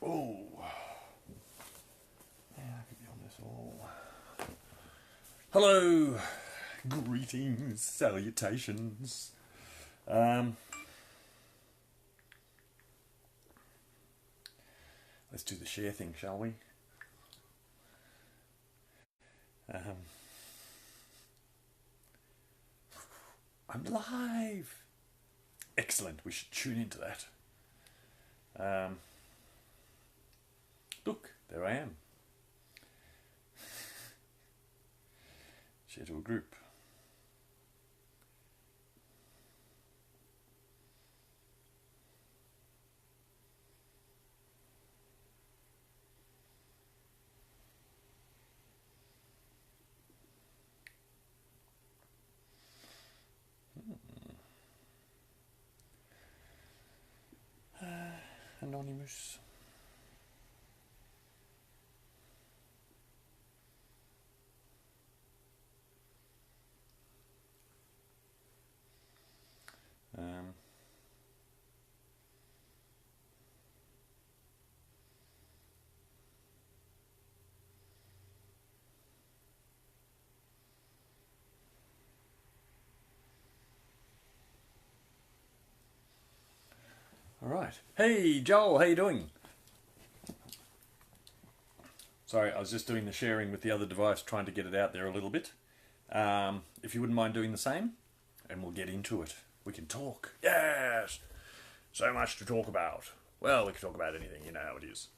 Oh, yeah, I could be on this all. Hello, greetings, salutations. Let's do the share thing, shall we? I'm live. Excellent. We should tune into that. Look, there I am. Share to a group. Anonymous. All right. Hey, Joel, how you doing? Sorry, I was just doing the sharing with the other device, trying to get it out there a little bit. If you wouldn't mind doing the same, and we'll get into it. We can talk. Yes! So much to talk about. Well, we can talk about anything, you know how it is.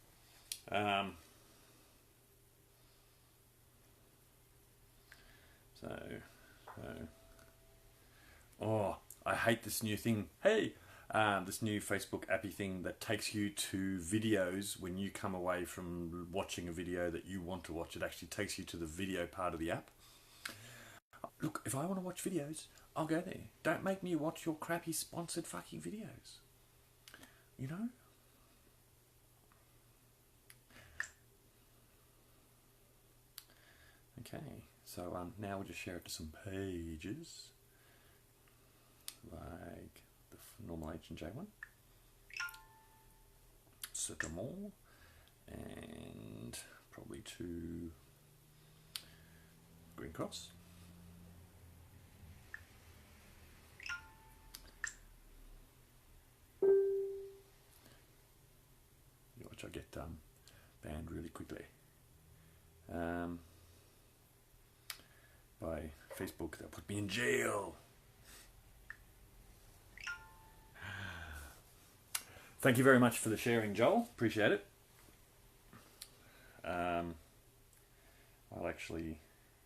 Oh, I hate this new thing. Hey! This new Facebook appy thing that takes you to videos when you come away from watching a video that you want to watch. It actually takes you to the video part of the app. Look, if I want to watch videos, I'll go there. Don't make me watch your crappy sponsored fucking videos. You know? Okay, so now we'll just share it to some pages. Like the normal H&J one. Sycamore. And probably two Green Cross. Which I get banned really quickly by Facebook. They'll put me in jail. Thank you very much for the sharing, Joel. Appreciate it. I'll actually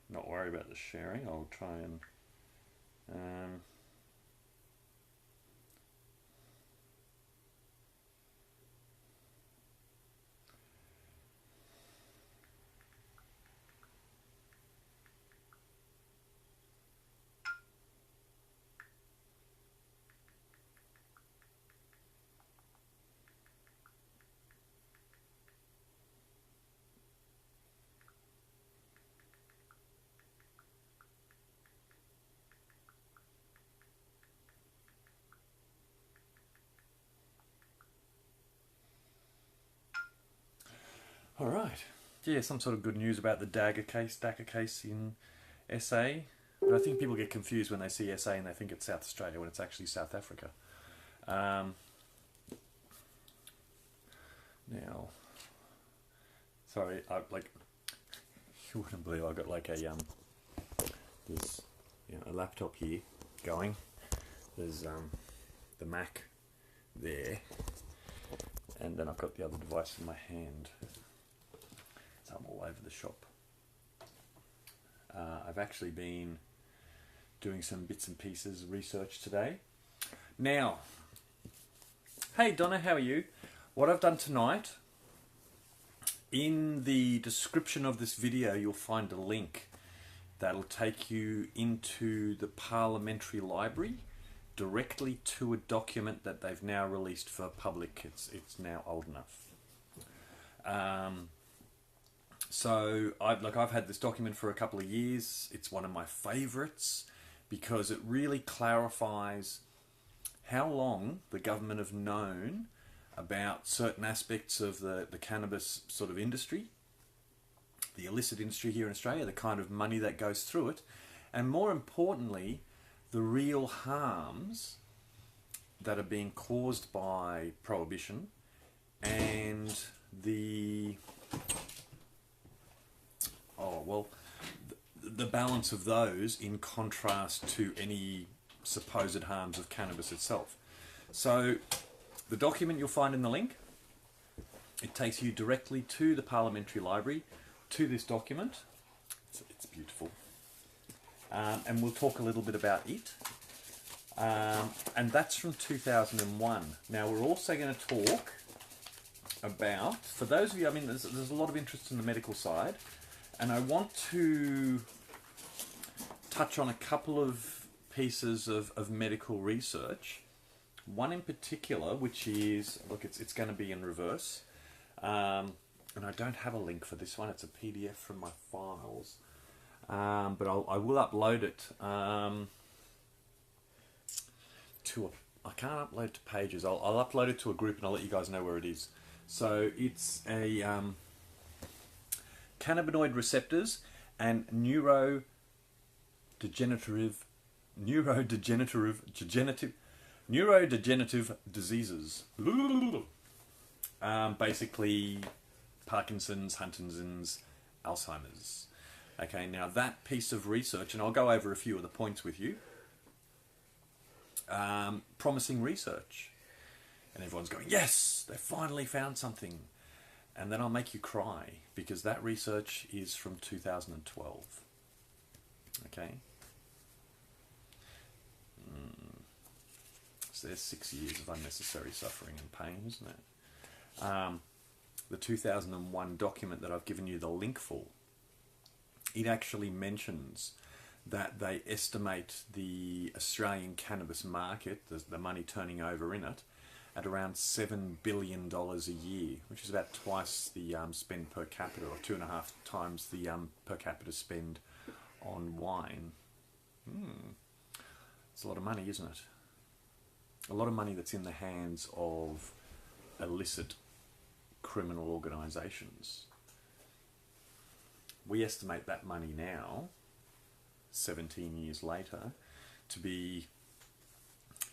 not worry about the sharing. I'll try and all right. Yeah, some sort of good news about the DACA case in SA. But I think people get confused when they see SA and they think it's South Australia when it's actually South Africa. Now, sorry, you wouldn't believe I've got like a there's a laptop here going. There's the Mac there, and then I've got the other device in my hand. So I'm all over the shop. I've actually been doing some bits and pieces research today. Now, hey Donna, how are you? What I've done tonight, in the description of this video, you'll find a link that'll take you into the Parliamentary Library directly to a document that they've now released for public. It's now old enough. So I've had this document for a couple of years. It's one of my favourites because it really clarifies how long the government have known about certain aspects of the cannabis sort of industry, the illicit industry here in Australia, the kind of money that goes through it, and more importantly, the real harms that are being caused by prohibition and the the balance of those in contrast to any supposed harms of cannabis itself. So the document you'll find in the link, it takes you directly to the Parliamentary Library, to this document. It's beautiful. And we'll talk a little bit about it. And that's from 2001. Now we're also going to talk about, for those of you, I mean, there's a lot of interest in the medical side, and I want to touch on a couple of pieces of medical research. One in particular, which is, look, it's going to be in reverse. And I don't have a link for this one. It's a PDF from my files. But I will upload it I can't upload to pages. I'll upload it to a group and I'll let you guys know where it is. So it's a cannabinoid receptors and neurodegenerative diseases. Basically Parkinson's, Huntington's, Alzheimer's. Okay, now that piece of research, and I'll go over a few of the points with you. Promising research. And everyone's going, yes, they finally found something. And then I'll make you cry, because that research is from 2012. Okay? So there's 6 years of unnecessary suffering and pain, isn't it? The 2001 document that I've given you the link for, it actually mentions that they estimate the Australian cannabis market, the money turning over in it, at around $7 billion a year, which is about twice the spend per capita, or 2.5 times the per capita spend on wine. It's a lot of money, isn't it? A lot of money that's in the hands of illicit criminal organisations. We estimate that money now, 17 years later, to be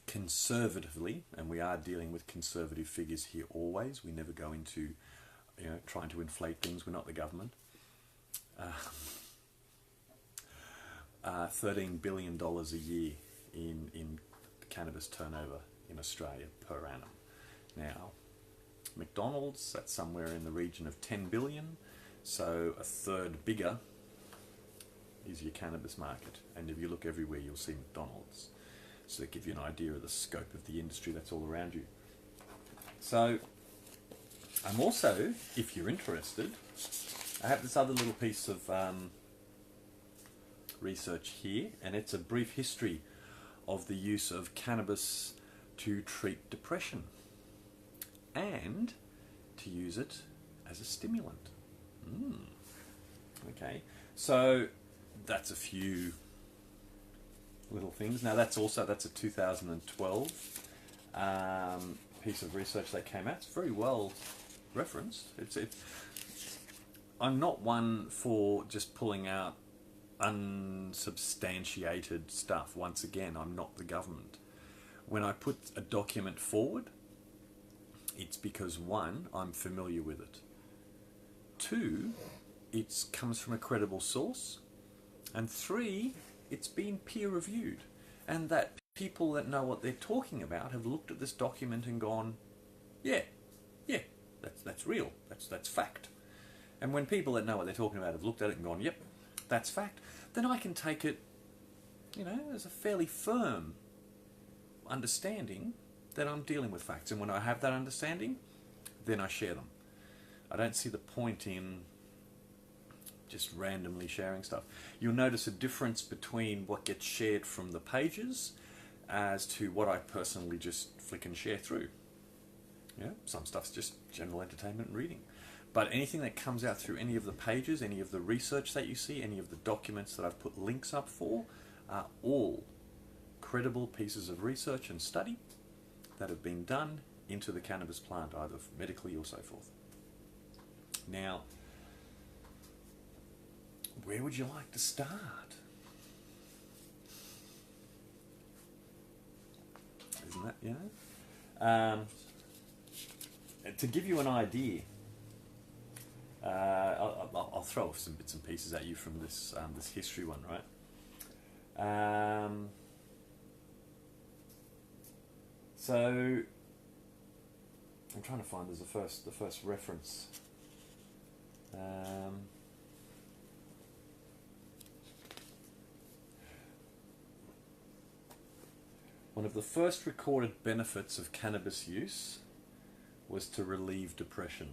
conservatively, and we are dealing with conservative figures here always, we never go into trying to inflate things, we're not the government, $13 billion a year in cannabis turnover in Australia per annum. Now, McDonald's, that's somewhere in the region of 10 billion, so a third bigger is your cannabis market. And if you look everywhere, you'll see McDonald's. So that give you an idea of the scope of the industry that's all around you. So, I'm also, if you're interested, I have this other little piece of research here, and it's a brief history of the use of cannabis to treat depression and to use it as a stimulant. Okay, so that's a few little things. Now that's a 2012 piece of research that came out. It's very well referenced. I'm not one for just pulling out unsubstantiated stuff. Once again, I'm not the government. When I put a document forward, it's because 1, I'm familiar with it. 2, it comes from a credible source. And 3, it's been peer reviewed. And that people that know what they're talking about have looked at this document and gone, yeah, that's real, that's fact. And when people that know what they're talking about have looked at it and gone, yep, that's fact, then I can take it, as a fairly firm understanding that I'm dealing with facts. And when I have that understanding, then I share them. I don't see the point in just randomly sharing stuff. You'll notice a difference between what gets shared from the pages as to what I personally just flick and share through. Some stuff's just general entertainment and reading. But anything that comes out through any of the pages, any of the research that you see, any of the documents that I've put links up for, are all credible pieces of research and study that have been done into the cannabis plant, either medically or so forth. Now, where would you like to start? Isn't that, you know? To give you an idea, I'll throw some bits and pieces at you from this this history one, right? So I'm trying to find the first reference. One of the first recorded benefits of cannabis use was to relieve depression.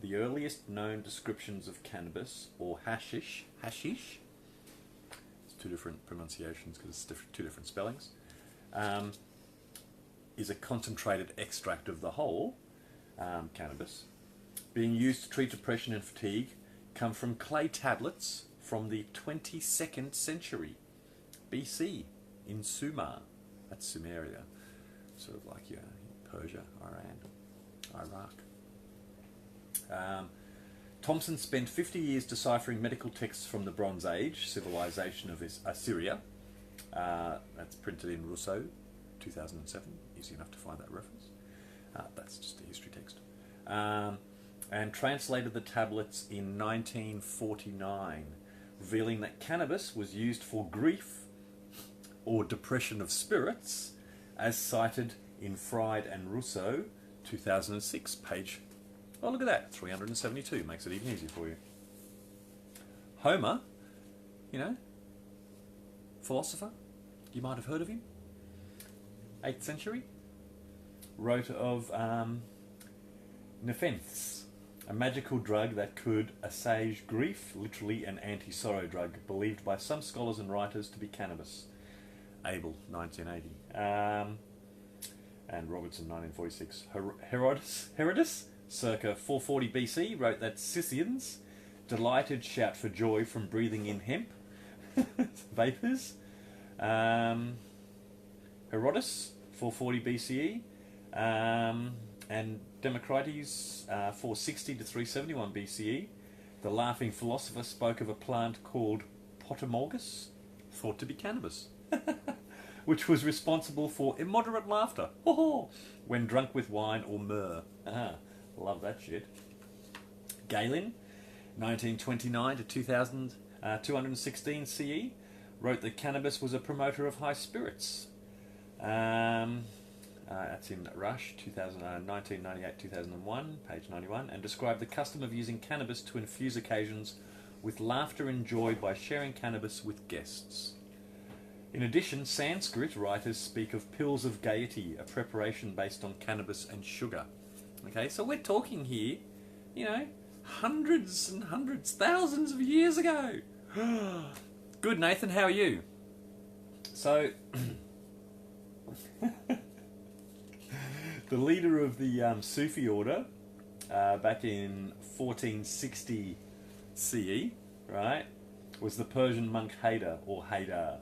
The earliest known descriptions of cannabis, or hashish, it's two different pronunciations because it's two different spellings, is a concentrated extract of the whole cannabis, being used to treat depression and fatigue, come from clay tablets from the 22nd century BC in Sumer. That's Sumeria, sort of like Persia, Iran, Iraq. Thompson spent 50 years deciphering medical texts from the Bronze Age civilization of Assyria. That's printed in Rousseau, 2007. Easy enough to find that reference. That's just a history text. And translated the tablets in 1949, revealing that cannabis was used for grief or depression of spirits, as cited in Fried and Rousseau, 2006, page, oh look at that, 372, makes it even easier for you. Homer, you know, philosopher, you might have heard of him, 8th century, wrote of nepenthes, a magical drug that could assuage grief, literally an anti-sorrow drug, believed by some scholars and writers to be cannabis. Abel, 1980. And Robertson, 1946. Herodotus, circa 440 BC, wrote that Scythians, delighted, shout for joy from breathing in hemp vapours. Herodotus, 440 BCE. And Democritus, 460 to 371 BCE. The laughing philosopher spoke of a plant called Potamorgus, thought to be cannabis, which was responsible for immoderate laughter when drunk with wine or myrrh. Love that shit. Galen, 1929 to 216 CE, wrote that cannabis was a promoter of high spirits. That's in Rush, 1998-2001, page 91, and described the custom of using cannabis to infuse occasions with laughter and joy by sharing cannabis with guests. In addition, Sanskrit writers speak of pills of gaiety, a preparation based on cannabis and sugar. Okay, so we're talking here, you know, hundreds and hundreds, thousands of years ago. Good, Nathan, how are you? So, the leader of the Sufi order, back in 1460 CE, right, was the Persian monk Haydar,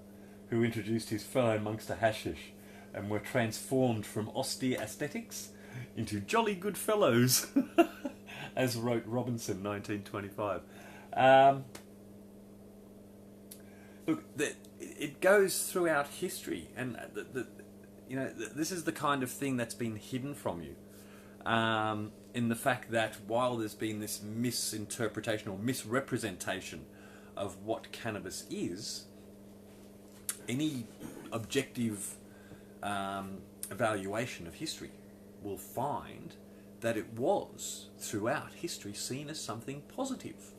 who introduced his fellow monks to hashish and were transformed from austere aesthetics into jolly good fellows, as wrote Robinson, 1925. Look, it goes throughout history, and you know, this is the kind of thing that's been hidden from you, in the fact that while there's been this misinterpretation or misrepresentation of what cannabis is, any objective evaluation of history will find that it was, throughout history, seen as something positive.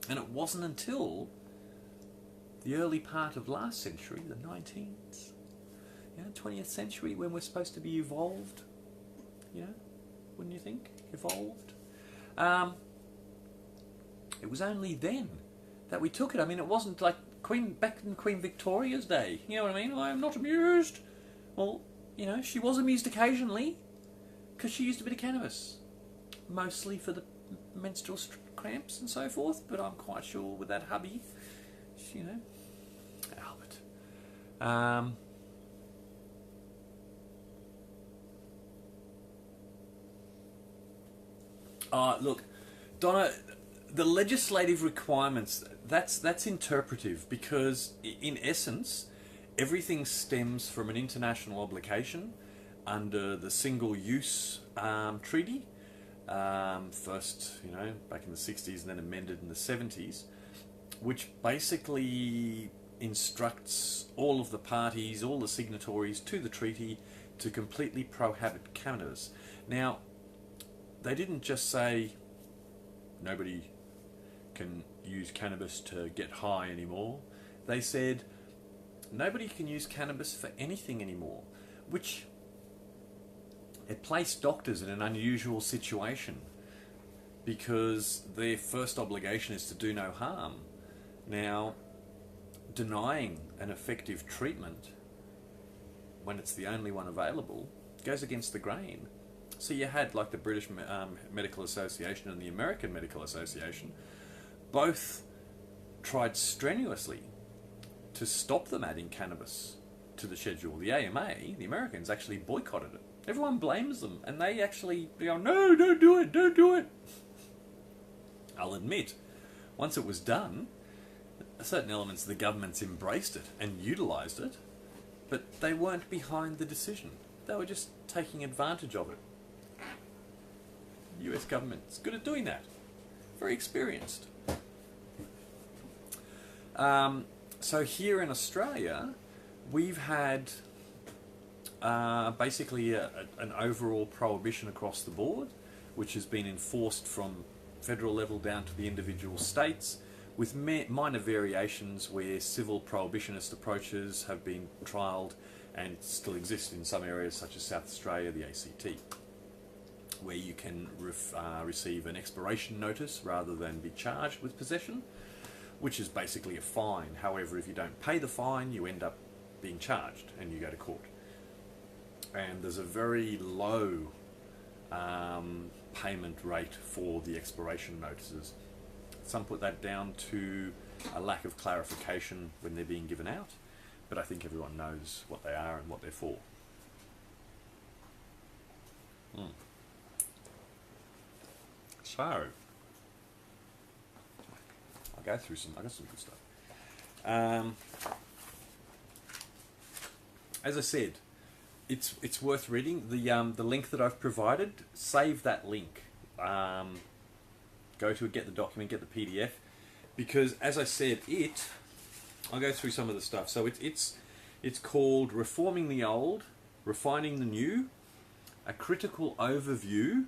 And it wasn't until the early part of last century, the 19th, 20th century, when we're supposed to be evolved, wouldn't you think? Evolved. It was only then that we took it. I mean, it wasn't like back in Queen Victoria's day. You know what I mean? I'm not amused. Well, she was amused occasionally because she used a bit of cannabis, mostly for the menstrual cramps and so forth. But I'm quite sure with that hubby, Albert. Look, Donna, the legislative requirements, that's interpretive because in essence, everything stems from an international obligation under the Single-Use Treaty, first, back in the 60s and then amended in the 70s, which basically instructs all of the parties, all the signatories to the treaty to completely prohibit cannabis. Now, they didn't just say nobody can use cannabis to get high anymore. They said nobody can use cannabis for anything anymore, which it placed doctors in an unusual situation because their first obligation is to do no harm. Now, denying an effective treatment when it's the only one available goes against the grain. So you had like the British Medical Association and the American Medical Association both tried strenuously to stop them adding cannabis to the schedule. The AMA, the Americans, actually boycotted it. Everyone blames them, and they actually go, no, don't do it, don't do it. I'll admit, once it was done, certain elements of the governments embraced it and utilised it, but they weren't behind the decision. They were just taking advantage of it. The US government's good at doing that. Very experienced. So here in Australia, we've had basically an overall prohibition across the board, which has been enforced from federal level down to the individual states, with minor variations where civil prohibitionist approaches have been trialled and still exist in some areas such as South Australia, the ACT, where you can receive an expiration notice rather than be charged with possession, which is basically a fine. However, if you don't pay the fine, you end up being charged and you go to court. And there's a very low payment rate for the expiration notices. Some put that down to a lack of clarification when they're being given out, but I think everyone knows what they are and what they're for. So, I'll go through I got some good stuff. As I said, it's worth reading. The link that I've provided, save that link. Go to it, get the document, get the PDF, because as I said, I'll go through some of the stuff. So it's called Reforming the Old, Refining the New, a critical overview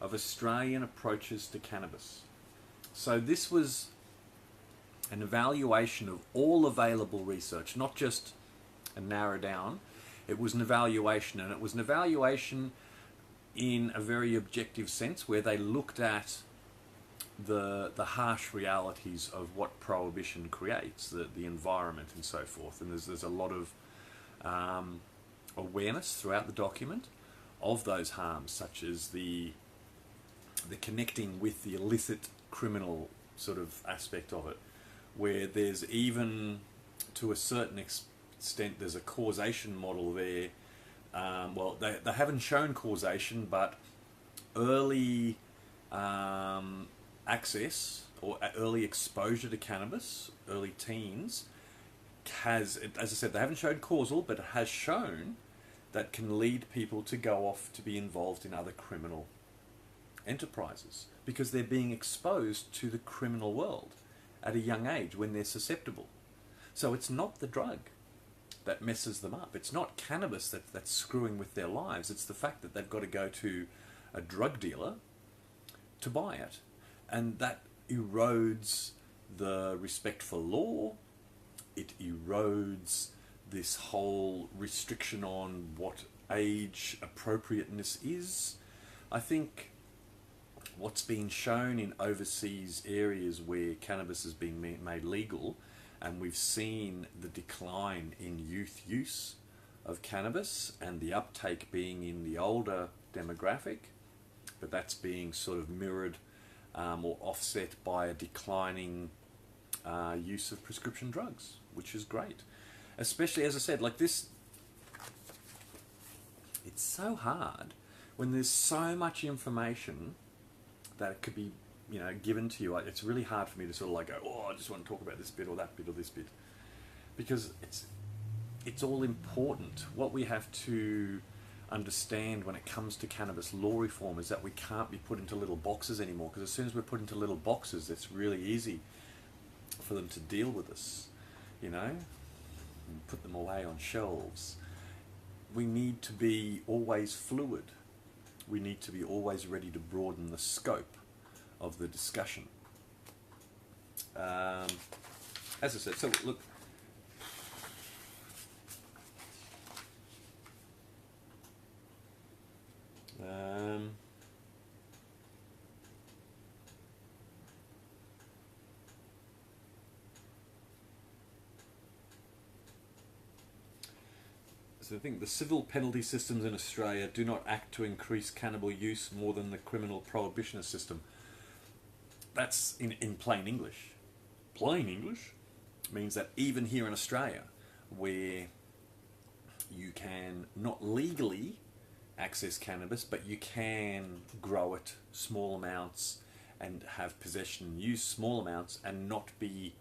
of Australian approaches to cannabis. So this was an evaluation of all available research, not just a narrow down. It was an evaluation, and it was an evaluation in a very objective sense where they looked at the harsh realities of what prohibition creates, the environment and so forth. And there's a lot of awareness throughout the document of those harms, such as the connecting with the illicit criminal sort of aspect of it, where there's even, to a certain extent, there's a causation model there. Well, they haven't shown causation, but early access or early exposure to cannabis, early teens, has, as I said, they haven't shown causal, but it has shown that can lead people to go off to be involved in other criminal enterprises because they're being exposed to the criminal world at a young age when they're susceptible. So it's not the drug that messes them up. It's not cannabis that's screwing with their lives. It's the fact that they've got to go to a drug dealer to buy it. And that erodes the respect for law. It erodes this whole restriction on what age appropriateness is. I think what's been shown in overseas areas where cannabis is being made legal, and we've seen the decline in youth use of cannabis and the uptake being in the older demographic, but that's being sort of mirrored or offset by a declining use of prescription drugs, which is great. Especially, as I said, like this, it's so hard when there's so much information that it could be, you know, given to you. It's really hard for me to sort of like go, oh, I just want to talk about this bit or that bit or this bit, because it's all important. What we have to understand when it comes to cannabis law reform is that we can't be put into little boxes anymore, because as soon as we're put into little boxes, it's really easy for them to deal with us, you know, and put them away on shelves. We need to be always fluid. We need to be always ready to broaden the scope of the discussion. As I said, so look, so I think the civil penalty systems in Australia do not act to increase cannabis use more than the criminal prohibitionist system. That's in plain English. Plain English means that even here in Australia, where you can not legally access cannabis, but you can grow it small amounts and have possession and use small amounts and not be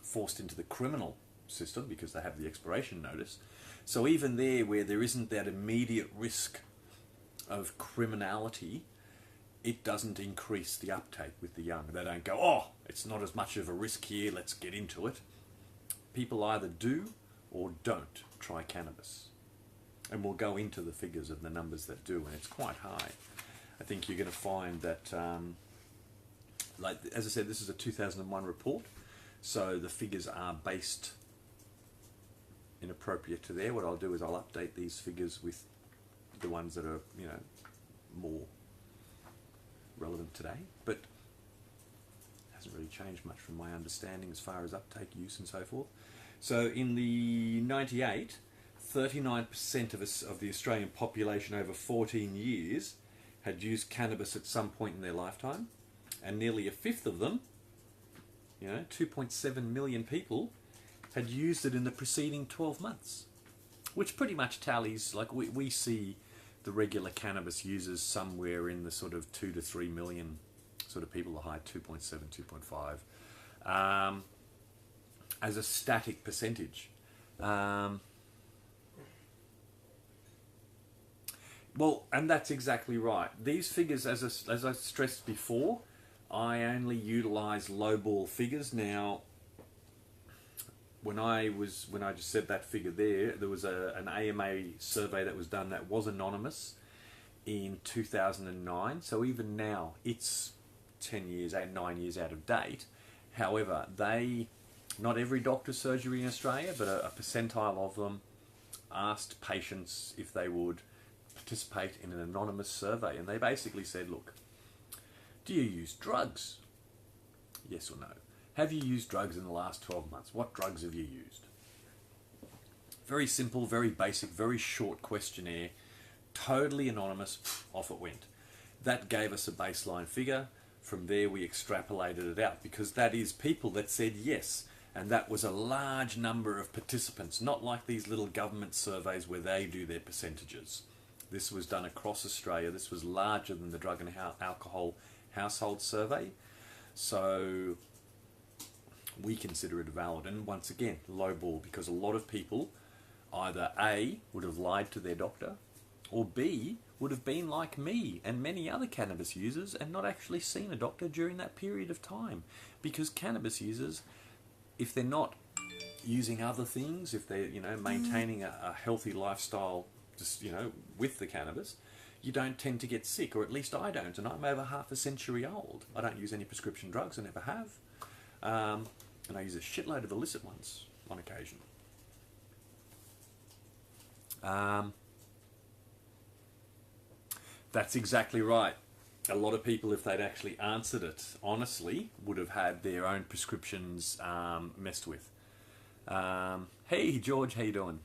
forced into the criminal system because they have the expiration notice. So even there, where there isn't that immediate risk of criminality, it doesn't increase the uptake with the young. They don't go, oh, it's not as much of a risk here, let's get into it. People either do or don't try cannabis. And we'll go into the figures of the numbers that do, and it's quite high. I think you're going to find that, like as I said, this is a 2001 report, so the figures are based inappropriate to there. What I'll do is I'll update these figures with the ones that are, you know, more relevant today, but it hasn't really changed much from my understanding as far as uptake, use and so forth. So in the 98, 39% of the Australian population over 14 years had used cannabis at some point in their lifetime, and nearly a fifth of them, you know, 2.7 million people, had used it in the preceding 12 months, which pretty much tallies, like we see the regular cannabis users somewhere in the sort of 2 to 3 million sort of people, the high 2.7, 2.5, as a static percentage. Well, and that's exactly right. These figures, as I stressed before, I only utilise lowball figures. Now, when I just said that figure there was an AMA survey that was done that was anonymous in 2009. So even now, it's 9 years out of date. However, not every doctor's surgery in Australia, but a percentile of them asked patients if they would participate in an anonymous survey, and they basically said, look, do you use drugs? Yes or no? Have you used drugs in the last 12 months? What drugs have you used? Very simple, very basic, very short questionnaire, totally anonymous, off it went. That gave us a baseline figure. From there we extrapolated it out, because that is people that said yes, and that was a large number of participants, not like these little government surveys where they do their percentages. This was done across Australia. This was larger than the Drug and Alcohol Household Survey. So we consider it valid. And once again, lowball, because a lot of people either A, would have lied to their doctor, or B, would have been like me and many other cannabis users and not actually seen a doctor during that period of time. Because cannabis users, if they're not using other things, if they're, you know, maintaining a healthy lifestyle, just, you know, with the cannabis, you don't tend to get sick, or at least I don't, and I'm over half a century old. I don't use any prescription drugs, I never have, and I use a shitload of illicit ones on occasion. That's exactly right. A lot of people, if they'd actually answered it honestly, would have had their own prescriptions messed with. Hey George, how you doing?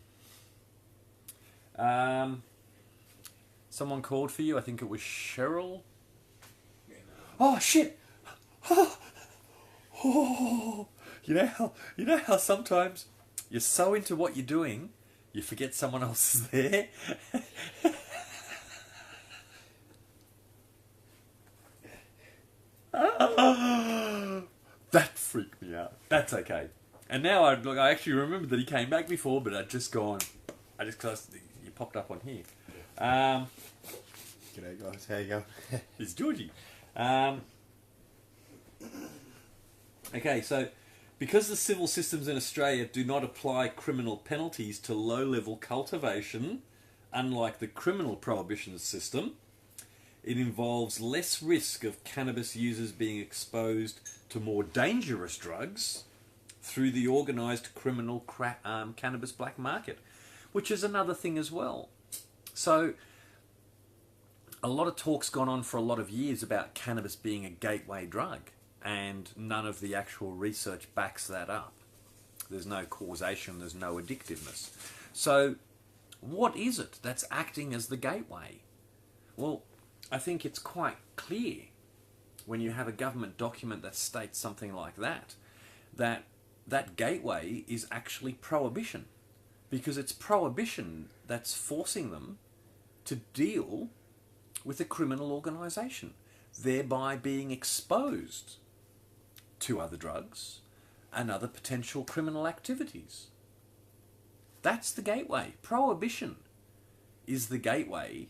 Someone called for you. I think it was Cheryl. Oh shit! Oh, you know how sometimes you're so into what you're doing, you forget someone else is there. That freaked me out. That's okay. And now I actually remember that he came back before, but cause you popped up on here. G'day guys, how you going? It's Georgie. Okay, so because the civil systems in Australia do not apply criminal penalties to low-level cultivation, unlike the criminal prohibition system, it involves less risk of cannabis users being exposed to more dangerous drugs through the organised criminal cannabis black market, which is another thing as well. So a lot of talk's gone on for a lot of years about cannabis being a gateway drug, and none of the actual research backs that up. There's no causation, there's no addictiveness. So what is it that's acting as the gateway? Well, I think it's quite clear when you have a government document that states something like that, that gateway is actually prohibition, because it's prohibition that's forcing them to deal with a criminal organisation, thereby being exposed to other drugs and other potential criminal activities. That's the gateway. Prohibition is the gateway,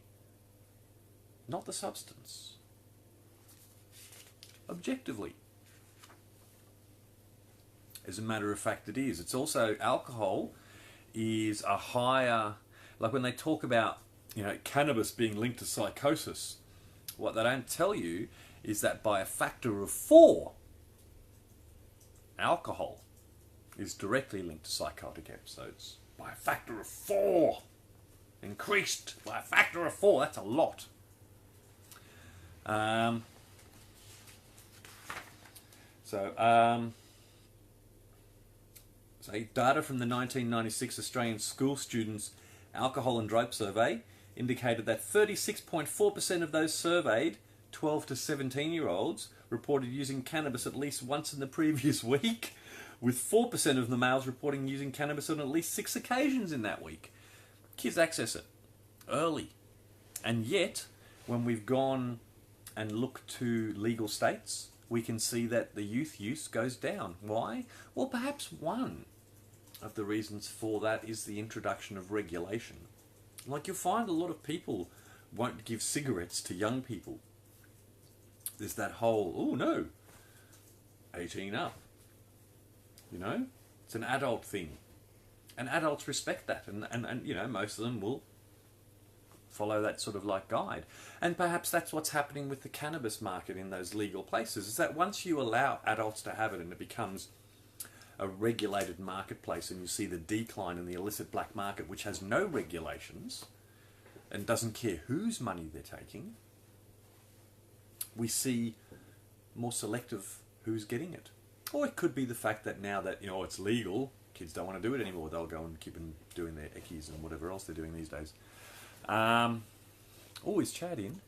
not the substance. Objectively. As a matter of fact, it is. It's also, alcohol is a higher, like when they talk about, cannabis being linked to psychosis, what they don't tell you is that by a factor of 4, alcohol is directly linked to psychotic episodes. By a factor of 4. Increased by a factor of 4. That's a lot. Data from the 1996 Australian School Students Alcohol and Drug Survey indicated that 36.4% of those surveyed, 12 to 17-year-olds, reported using cannabis at least once in the previous week, with 4% of the males reporting using cannabis on at least 6 occasions in that week. Kids access it early. And yet, when we've gone and looked to legal states, we can see that the youth use goes down. Why? Well, perhaps one of the reasons for that is the introduction of regulation. Like, you'll find a lot of people won't give cigarettes to young people. There's that whole, oh no, 18 up. It's an adult thing. And adults respect that. And most of them will follow that sort of like guide. And perhaps that's what's happening with the cannabis market in those legal places, is that once you allow adults to have it and it becomes a regulated marketplace, and you see the decline in the illicit black market, which has no regulations and doesn't care whose money they're taking, we see more selective who's getting it. Or it could be the fact that now that it's legal, kids don't want to do it anymore. They'll go and keep doing their eckies and whatever else they're doing these days. Is Chad in?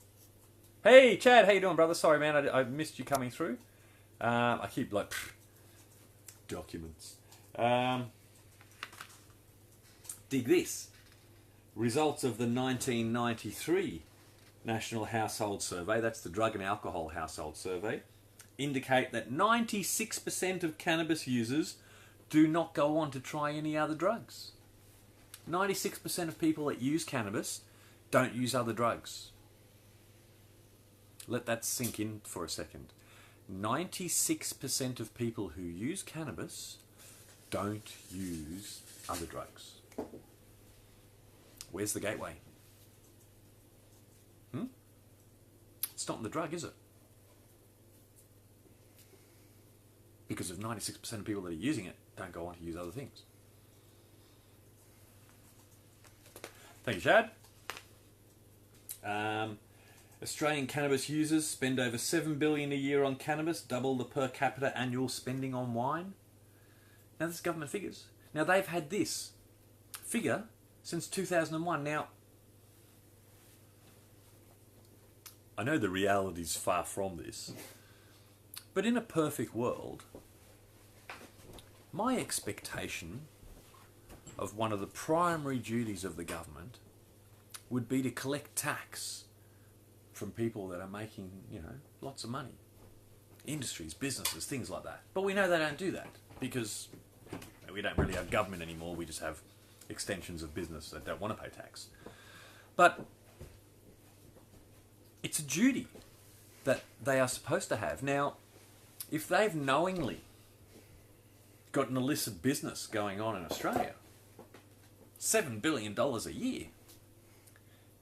Hey Chad, how you doing, brother? Sorry man, I missed you coming through. I keep documents. Dig this. Results of the 1993 National Household Survey, that's the Drug and Alcohol Household Survey, indicate that 96% of cannabis users do not go on to try any other drugs. 96% of people that use cannabis don't use other drugs. Let that sink in for a second. 96% of people who use cannabis don't use other drugs. Where's the gateway? It's not in the drug, is it? Because if 96% of people that are using it don't go on to use other things. Thank you, Chad. Australian cannabis users spend over $7 billion a year on cannabis, double the per capita annual spending on wine. Now, this is government figures. Now, they've had this figure since 2001. Now, I know the reality's far from this, but in a perfect world, my expectation of one of the primary duties of the government would be to collect tax from people that are making, lots of money. industries, businesses, things like that. But we know they don't do that because we don't really have government anymore. We just have extensions of business that don't want to pay tax. But it's a duty that they are supposed to have. Now, if they've knowingly got an illicit business going on in Australia, $7 billion a year,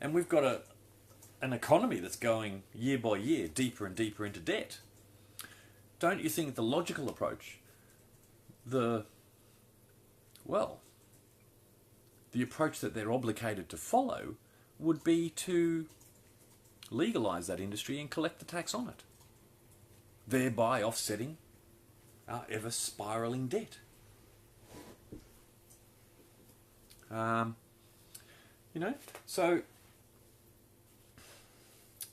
and we've got an economy that's going year by year deeper and deeper into debt, don't you think the logical approach, the approach that they're obligated to follow would be to legalise that industry and collect the tax on it, thereby offsetting our ever spiralling debt? So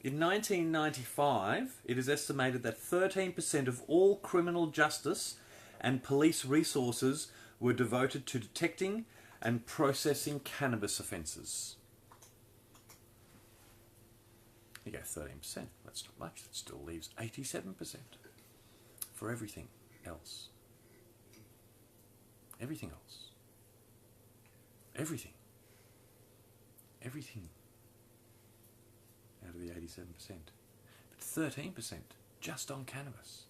in 1995, it is estimated that 13% of all criminal justice and police resources were devoted to detecting and processing cannabis offences. You go 13%, that's not much, that still leaves 87% for everything else. Everything else. Everything out of the 87%. But 13% just on cannabis.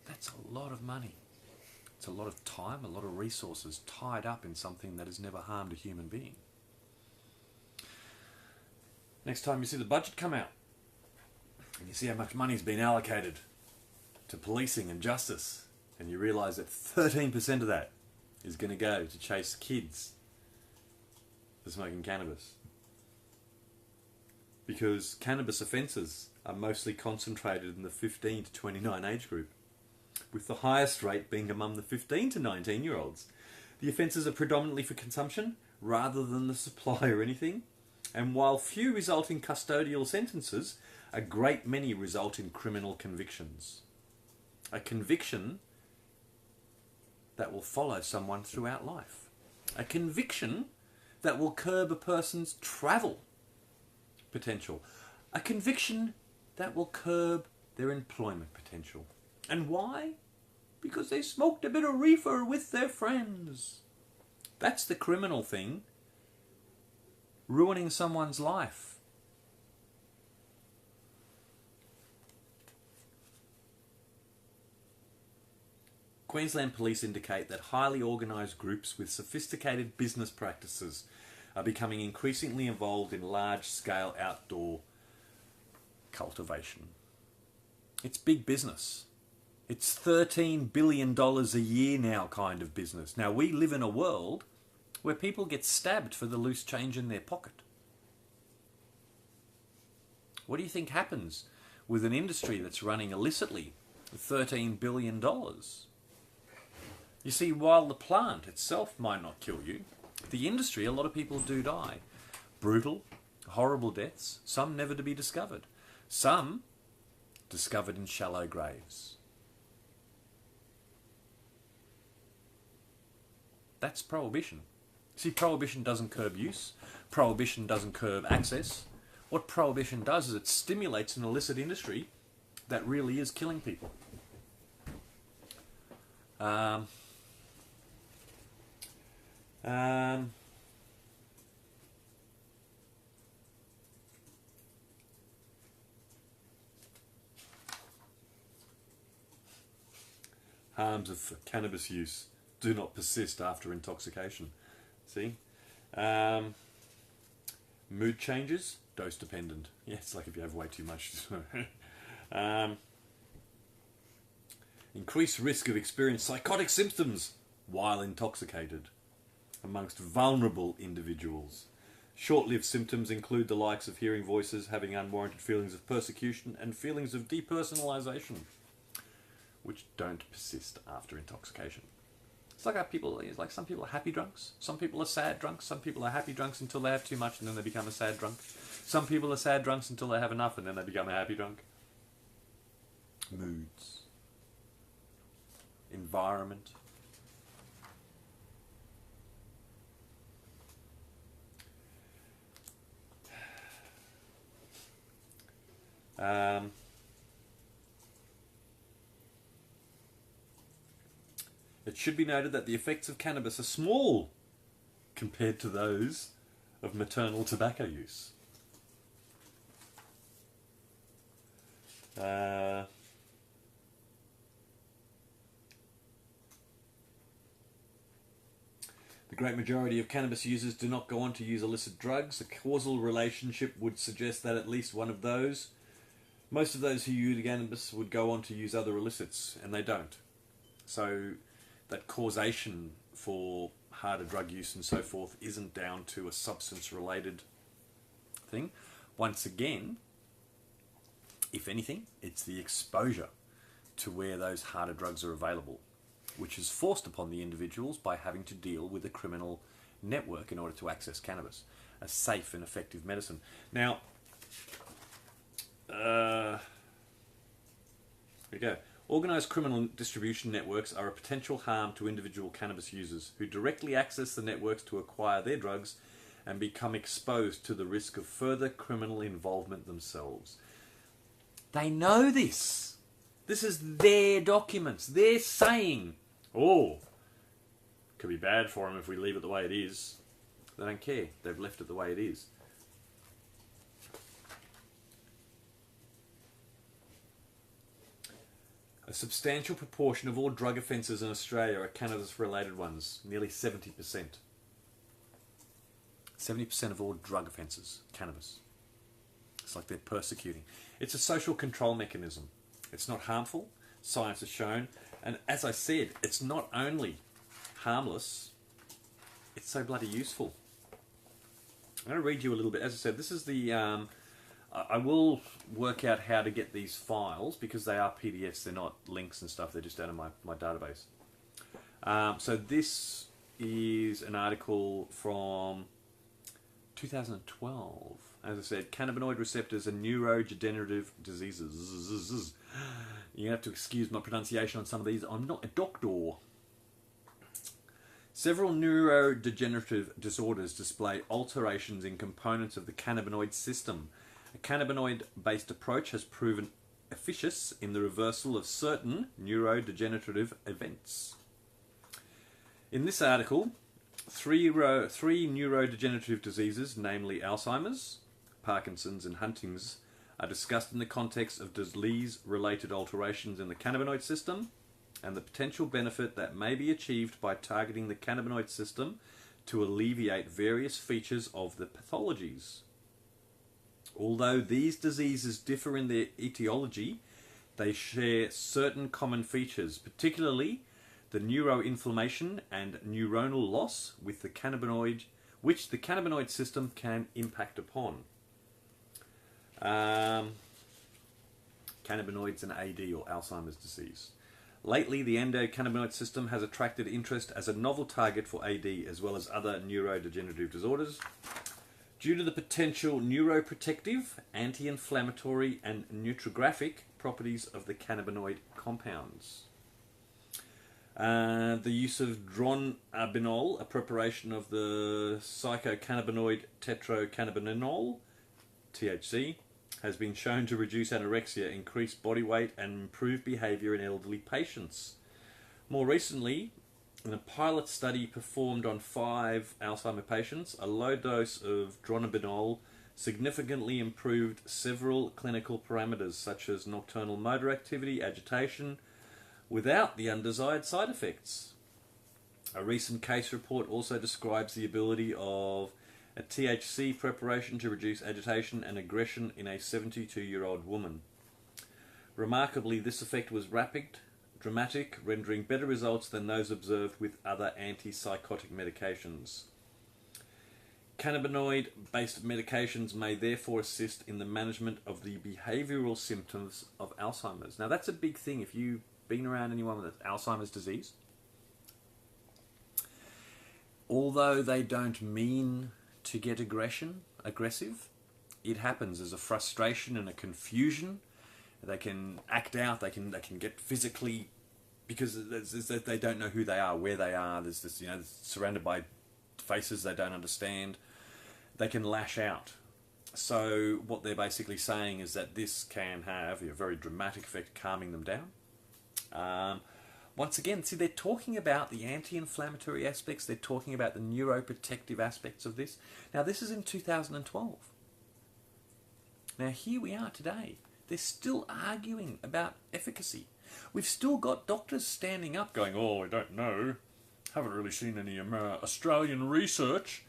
That's a lot of money. It's a lot of time, a lot of resources tied up in something that has never harmed a human being. Next time you see the budget come out and you see how much money's been allocated to policing and justice, and you realise that 13% of that is going to go to chase kids for smoking cannabis. Because cannabis offences are mostly concentrated in the 15 to 29 age group, with the highest rate being among the 15 to 19 year olds. The offences are predominantly for consumption rather than the supply or anything, and while few result in custodial sentences, a great many result in criminal convictions. A conviction that will follow someone throughout life. A conviction that will curb a person's travel potential. A conviction that will curb their employment potential. And why? Because they smoked a bit of reefer with their friends. That's the criminal thing. Ruining someone's life. Queensland Police indicate that highly organised groups with sophisticated business practices are becoming increasingly involved in large-scale outdoor cultivation. It's big business. It's $13 billion a year now kind of business. Now, we live in a world where people get stabbed for the loose change in their pocket. What do you think happens with an industry that's running illicitly with $13 billion? You see, while the plant itself might not kill you, the industry, a lot of people do die. Brutal, horrible deaths, some never to be discovered. Some discovered in shallow graves. That's prohibition. See, prohibition doesn't curb use. Prohibition doesn't curb access. What prohibition does is it stimulates an illicit industry that really is killing people. Harms of cannabis use do not persist after intoxication. See? Mood changes, dose dependent. Yeah, it's like if you have way too much. Increased risk of experiencing psychotic symptoms while intoxicated amongst vulnerable individuals. Short-lived symptoms include the likes of hearing voices, having unwarranted feelings of persecution, and feelings of depersonalization, which don't persist after intoxication. It's like how some people are happy drunks, some people are sad drunks, some people are happy drunks until they have too much and then they become a sad drunk. Some people are sad drunks until they have enough and then they become a happy drunk. Moods. Environment. It should be noted that the effects of cannabis are small compared to those of maternal tobacco use. The great majority of cannabis users do not go on to use illicit drugs. A causal relationship would suggest that at least one of those, most of those who use cannabis would go on to use other illicits, and they don't. So that causation for harder drug use and so forth isn't down to a substance-related thing. Once again, if anything, it's the exposure to where those harder drugs are available, which is forced upon the individuals by having to deal with a criminal network in order to access cannabis, a safe and effective medicine. Now, here we go. Organised criminal distribution networks are a potential harm to individual cannabis users who directly access the networks to acquire their drugs and become exposed to the risk of further criminal involvement themselves. They know this. This is their documents. They're saying, oh, could be bad for them if we leave it the way it is. They don't care. They've left it the way it is. A substantial proportion of all drug offences in Australia are cannabis-related ones, nearly 70%. 70% of all drug offences, cannabis. It's like they're persecuting. It's a social control mechanism. It's not harmful, science has shown, and as I said, it's not only harmless, it's so bloody useful. I'm going to read you a little bit. As I said, this is the... I will work out how to get these files because they are PDFs, they're not links and stuff, they're just out of my database. So this is an article from 2012. As I said, cannabinoid receptors and neurodegenerative diseases. You have to excuse my pronunciation on some of these. I'm not a doctor. Several neurodegenerative disorders display alterations in components of the cannabinoid system. A cannabinoid-based approach has proven efficacious in the reversal of certain neurodegenerative events. In this article, three neurodegenerative diseases, namely Alzheimer's, Parkinson's and Huntington's, are discussed in the context of disease-related alterations in the cannabinoid system and the potential benefit that may be achieved by targeting the cannabinoid system to alleviate various features of the pathologies. Although these diseases differ in their etiology, they share certain common features, particularly the neuroinflammation and neuronal loss with the cannabinoid, which the cannabinoid system can impact upon. Cannabinoids and AD, or Alzheimer's disease. Lately, the endocannabinoid system has attracted interest as a novel target for AD as well as other neurodegenerative disorders, due to the potential neuroprotective, anti-inflammatory and neutrographic properties of the cannabinoid compounds. The use of dronabinol, a preparation of the psychocannabinoid tetracannabinol, THC, has been shown to reduce anorexia, increase body weight and improve behaviour in elderly patients. More recently, in a pilot study performed on 5 Alzheimer patients, a low dose of dronabinol significantly improved several clinical parameters such as nocturnal motor activity, agitation, without the undesired side effects. A recent case report also describes the ability of a THC preparation to reduce agitation and aggression in a 72-year-old woman. Remarkably, this effect was rapid, dramatic, rendering better results than those observed with other antipsychotic medications. Cannabinoid-based medications may therefore assist in the management of the behavioural symptoms of Alzheimer's. Now that's a big thing if you've been around anyone with Alzheimer's disease. Although they don't mean to get aggressive, it happens as a frustration and a confusion. They can act out, they can get physically, because they don't know who they are, where they are. There's this, surrounded by faces they don't understand. They can lash out. So what they're basically saying is that this can have a very dramatic effect, calming them down. Once again, see, they're talking about the anti-inflammatory aspects, they're talking about the neuroprotective aspects of this. Now, this is in 2012. Now, here we are today. They're still arguing about efficacy. We've still got doctors standing up going, oh, I don't know. Haven't really seen any Australian research.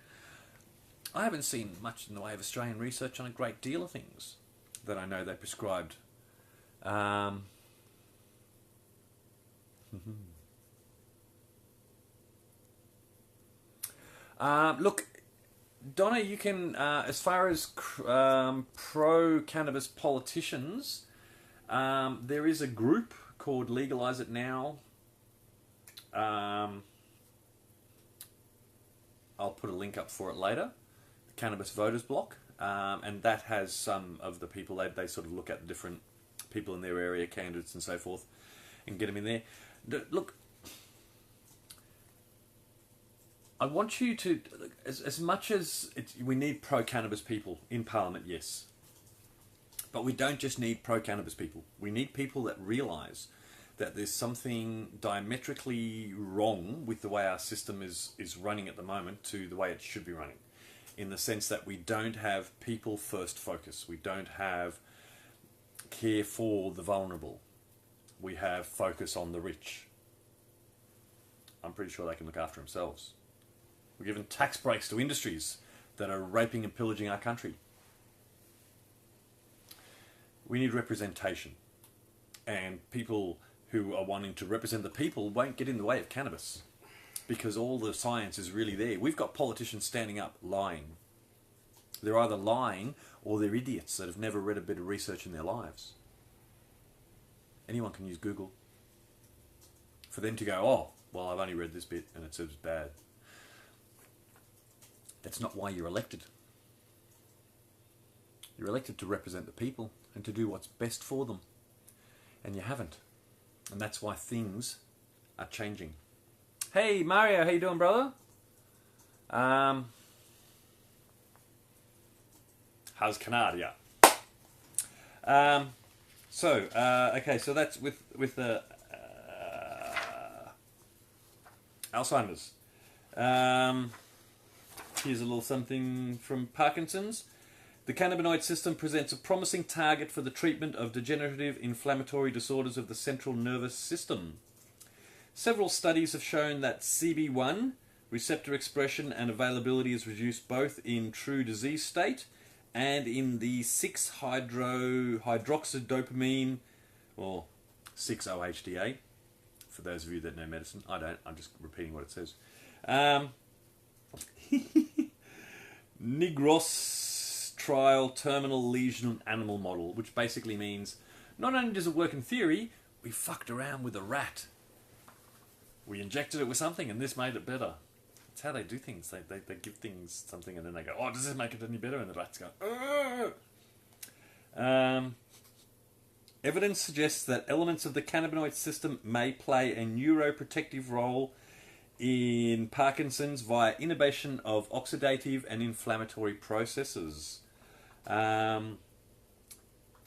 I haven't seen much in the way of Australian research on a great deal of things that I know they prescribed. Look, Donna, you can, as far as pro-cannabis politicians, there is a group called Legalise It Now. I'll put a link up for it later. The Cannabis Voters Block. And that has some of the people, they sort of look at the different people in their area, candidates and so forth, and get them in there. Look, I want you to, as much as we need pro-cannabis people in Parliament, yes. But we don't just need pro-cannabis people. We need people that realise that there's something diametrically wrong with the way our system is running at the moment to the way it should be running. In the sense that we don't have people first focus. We don't have care for the vulnerable. We have focus on the rich. I'm pretty sure they can look after themselves. We're giving tax breaks to industries that are raping and pillaging our country. We need representation. And people who are wanting to represent the people won't get in the way of cannabis. Because all the science is really there. We've got politicians standing up lying. They're either lying or they're idiots that have never read a bit of research in their lives. Anyone can use Google. For them to go, oh, well, I've only read this bit and it says it's bad. That's not why you're elected. You're elected to represent the people and to do what's best for them. And you haven't. And that's why things are changing. Hey, Mario, how you doing, brother? How's Canada? Okay, so that's with the Alzheimer's. Here's a little something from Parkinson's. The cannabinoid system presents a promising target for the treatment of degenerative inflammatory disorders of the central nervous system. Several studies have shown that CB1 receptor expression and availability is reduced both in true disease state and in the 6-hydroxydopamine, or 6-OHDA, for those of you that know medicine. I don't, I'm just repeating what it says. Nigros trial terminal lesion animal model, which basically means not only does it work in theory, we fucked around with a rat. We injected it with something and this made it better. That's how they do things. They give things something and then they go, oh, does this make it any better? And the rats go, oh. Evidence suggests that elements of the cannabinoid system may play a neuroprotective role in Parkinson's via inhibition of oxidative and inflammatory processes. Even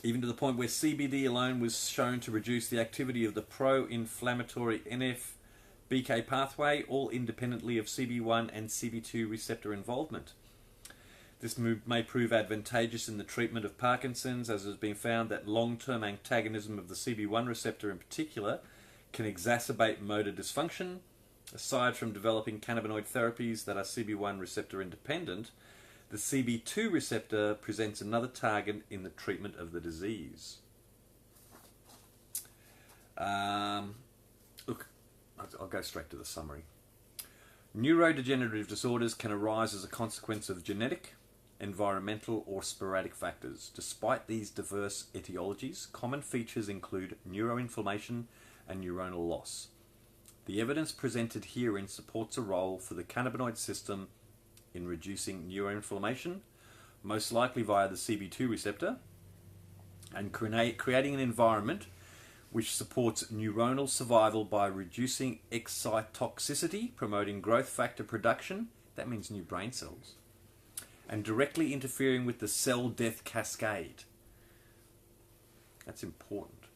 to the point where CBD alone was shown to reduce the activity of the pro-inflammatory NF-BK pathway, all independently of CB1 and CB2 receptor involvement. This may prove advantageous in the treatment of Parkinson's, as it has been found that long-term antagonism of the CB1 receptor in particular can exacerbate motor dysfunction. Aside from developing cannabinoid therapies that are CB1 receptor independent, the CB2 receptor presents another target in the treatment of the disease. Look, I'll go straight to the summary. Neurodegenerative disorders can arise as a consequence of genetic, environmental, or sporadic factors. Despite these diverse etiologies, common features include neuroinflammation and neuronal loss. The evidence presented herein supports a role for the cannabinoid system in reducing neuroinflammation, most likely via the CB2 receptor, and creating an environment which supports neuronal survival by reducing excitotoxicity, promoting growth factor production, that means new brain cells, and directly interfering with the cell death cascade. That's important.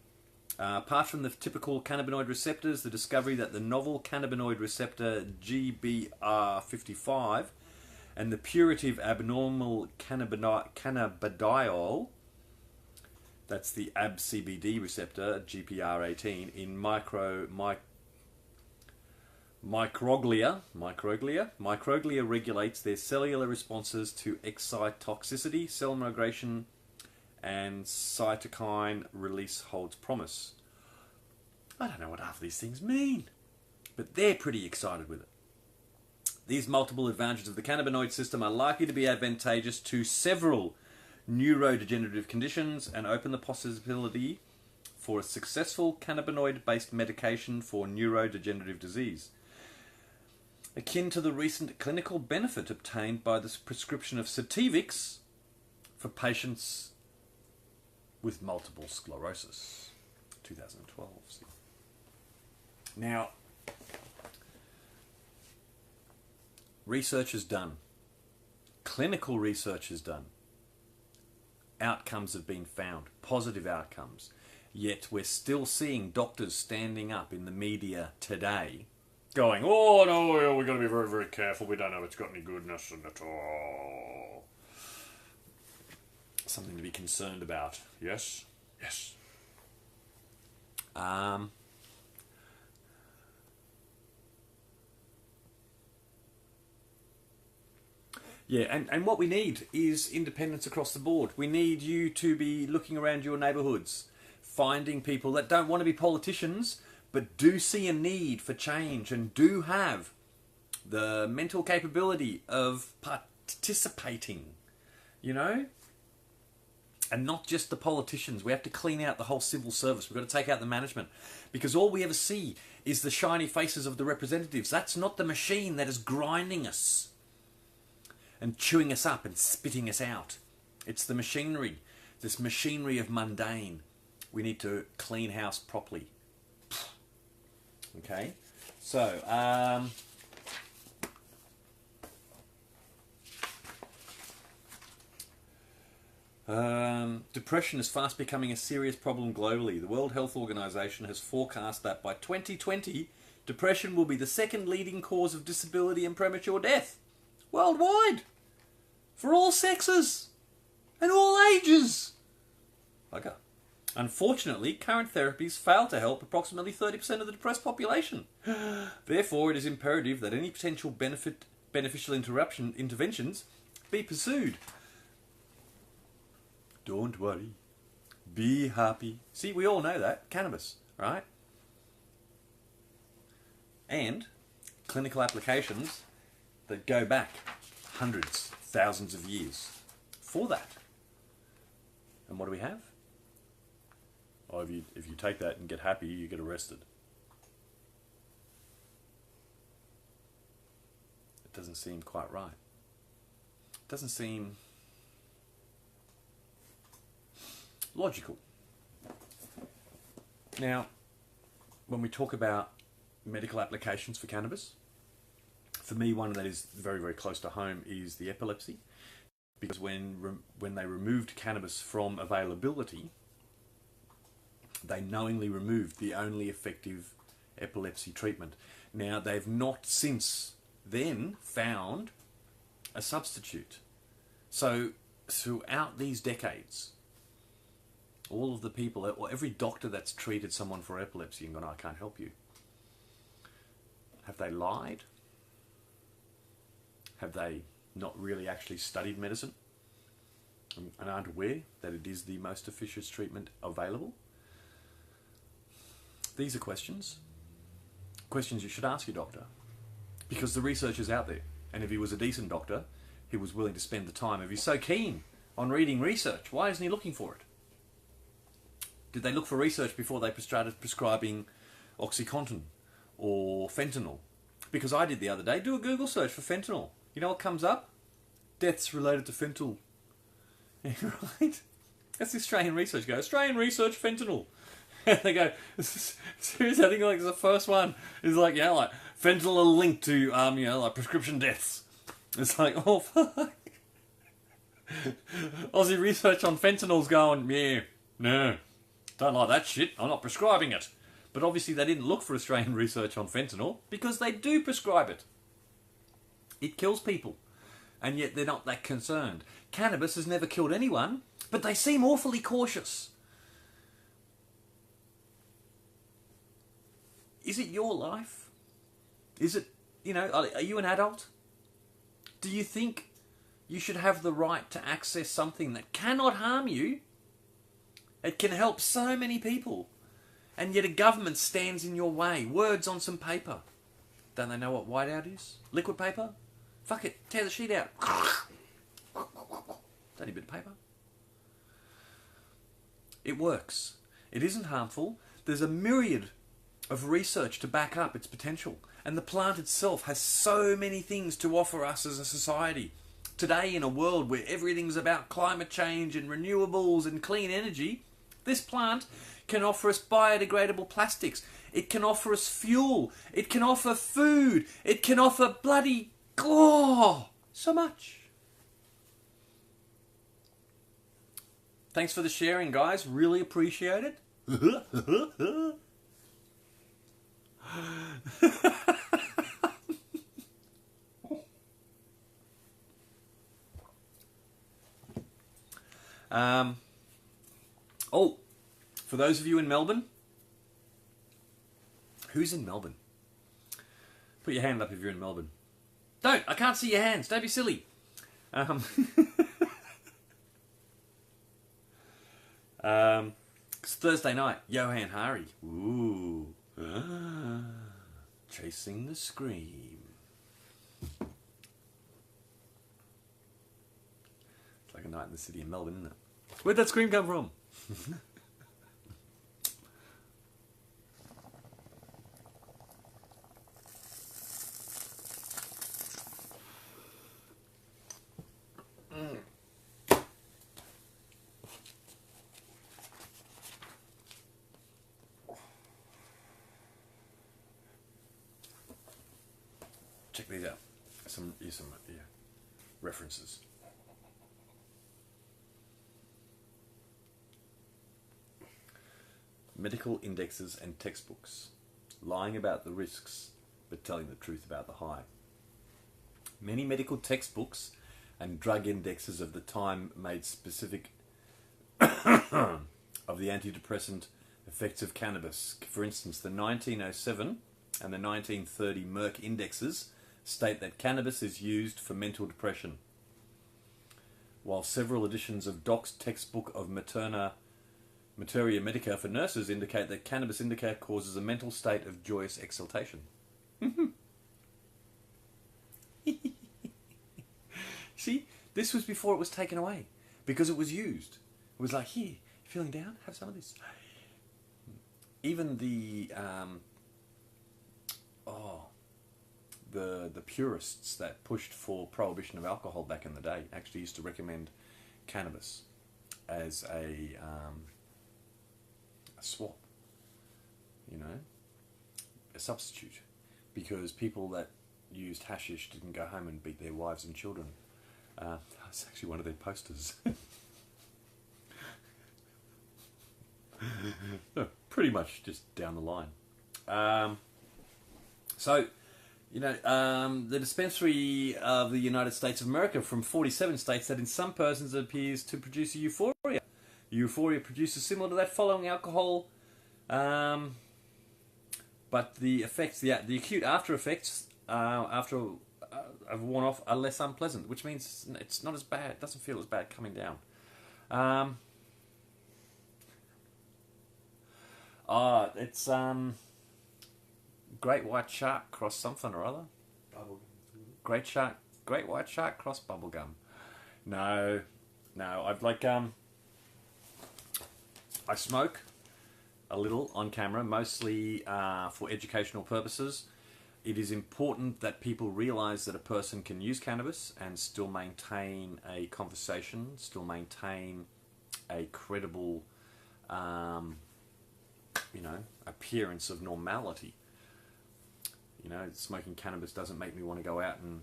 Apart from the typical cannabinoid receptors, the discovery that the novel cannabinoid receptor GBR55 and the putative abnormal cannabidiol, that's the ABCBD receptor, GPR18, in microglia regulates their cellular responses to excitotoxicity, cell migration, and cytokine release holds promise. I don't know what half of these things mean, but they're pretty excited with it. These multiple advantages of the cannabinoid system are likely to be advantageous to several neurodegenerative conditions and open the possibility for a successful cannabinoid-based medication for neurodegenerative disease, akin to the recent clinical benefit obtained by the prescription of Sativix for patients with multiple sclerosis, 2012. Now, research is done. Clinical research is done. Outcomes have been found, positive outcomes. Yet we're still seeing doctors standing up in the media today going, oh no, we've got to be very, very careful. We don't know if it's got any goodness in it. Oh. Something to be concerned about. Yes? Yes. Yeah, and what we need is independence across the board. We need you to be looking around your neighbourhoods, finding people that don't want to be politicians, but do see a need for change and do have the mental capability of participating, you know? And not just the politicians. We have to clean out the whole civil service. We've got to take out the management. Because all we ever see is the shiny faces of the representatives. That's not the machine that is grinding us and chewing us up and spitting us out. It's the machinery. This machinery of mundane. We need to clean house properly. Okay? So, depression is fast becoming a serious problem globally. The World Health Organization has forecast that by 2020, depression will be the second leading cause of disability and premature death worldwide, for all sexes and all ages. Okay. Unfortunately, current therapies fail to help approximately 30% of the depressed population. Therefore, it is imperative that any potential beneficial interventions be pursued. Don't worry. Be happy. See, we all know that. Cannabis, right? And clinical applications that go back hundreds, thousands of years for that. And what do we have? Oh, if you take that and get happy, you get arrested. It doesn't seem quite right. It doesn't seem logical. Now, when we talk about medical applications for cannabis, for me, one that is very, very close to home is the epilepsy. Because when they removed cannabis from availability, they knowingly removed the only effective epilepsy treatment. Now, they've not since then found a substitute. So, throughout these decades, all of the people, or every doctor that's treated someone for epilepsy and gone, I can't help you. Have they lied? Have they not really actually studied medicine and aren't aware that it is the most efficient treatment available? These are questions you should ask your doctor, because the research is out there. And if he was a decent doctor, he was willing to spend the time. If he's so keen on reading research, why isn't he looking for it? Did they look for research before they started prescribing OxyContin or fentanyl? Because I did the other day. Do a Google search for fentanyl. You know what comes up? Deaths related to fentanyl. Right? That's the Australian research. Go, Australian research, fentanyl. They go, seriously, I think like the first one is like, yeah, like fentanyl linked to, like prescription deaths. It's like, oh, fuck. Aussie research on fentanyl's going, yeah, no. Don't like that shit. I'm not prescribing it. But obviously they didn't look for Australian research on fentanyl because they do prescribe it. It kills people. And yet they're not that concerned. Cannabis has never killed anyone, but they seem awfully cautious. Is it your life? Is it, are you an adult? Do you think you should have the right to access something that cannot harm you? It can help so many people. And yet a government stands in your way. Words on some paper. Don't they know what whiteout is? Liquid paper? Fuck it. Tear the sheet out. It's only a bit of paper. It works. It isn't harmful. There's a myriad of research to back up its potential. And the plant itself has so many things to offer us as a society. Today, in a world where everything's about climate change and renewables and clean energy, this plant can offer us biodegradable plastics. It can offer us fuel. It can offer food. It can offer bloody... Oh, so much. Thanks for the sharing, guys. Really appreciate it. For those of you in Melbourne, who's in Melbourne? Put your hand up if you're in Melbourne. Don't! I can't see your hands. Don't be silly. It's Thursday night. Johan Hari. Ooh. Chasing the Scream. It's like a night in the city of Melbourne, isn't it? Where'd that scream come from? Check these out. Some references. Medical indexes and textbooks. Lying about the risks, but telling the truth about the high. Many medical textbooks and drug indexes of the time made specific of the antidepressant effects of cannabis. For instance, the 1907 and the 1930 Merck indexes state that cannabis is used for mental depression, while several editions of Doc's textbook of Materia Medica for nurses indicate that cannabis indica causes a mental state of joyous exultation. See, this was before it was taken away, because it was used. It was like, here, feeling down? Have some of this. Even the purists that pushed for prohibition of alcohol back in the day actually used to recommend cannabis as a swap, a substitute, because people that used hashish didn't go home and beat their wives and children. That's actually one of their posters. Pretty much just down the line. The dispensary of the United States of America from 47 states that in some persons it appears to produce a euphoria. Euphoria produces similar to that following alcohol, but the effects, the acute after effects after have worn off are less unpleasant, which means it's not as bad. It doesn't feel as bad coming down. It's Great White Shark cross something or other. Bubblegum. Great White Shark cross bubblegum. No, I've I smoke a little on camera, mostly for educational purposes. It is important that people realise that a person can use cannabis and still maintain a conversation, still maintain a credible, appearance of normality. Smoking cannabis doesn't make me want to go out and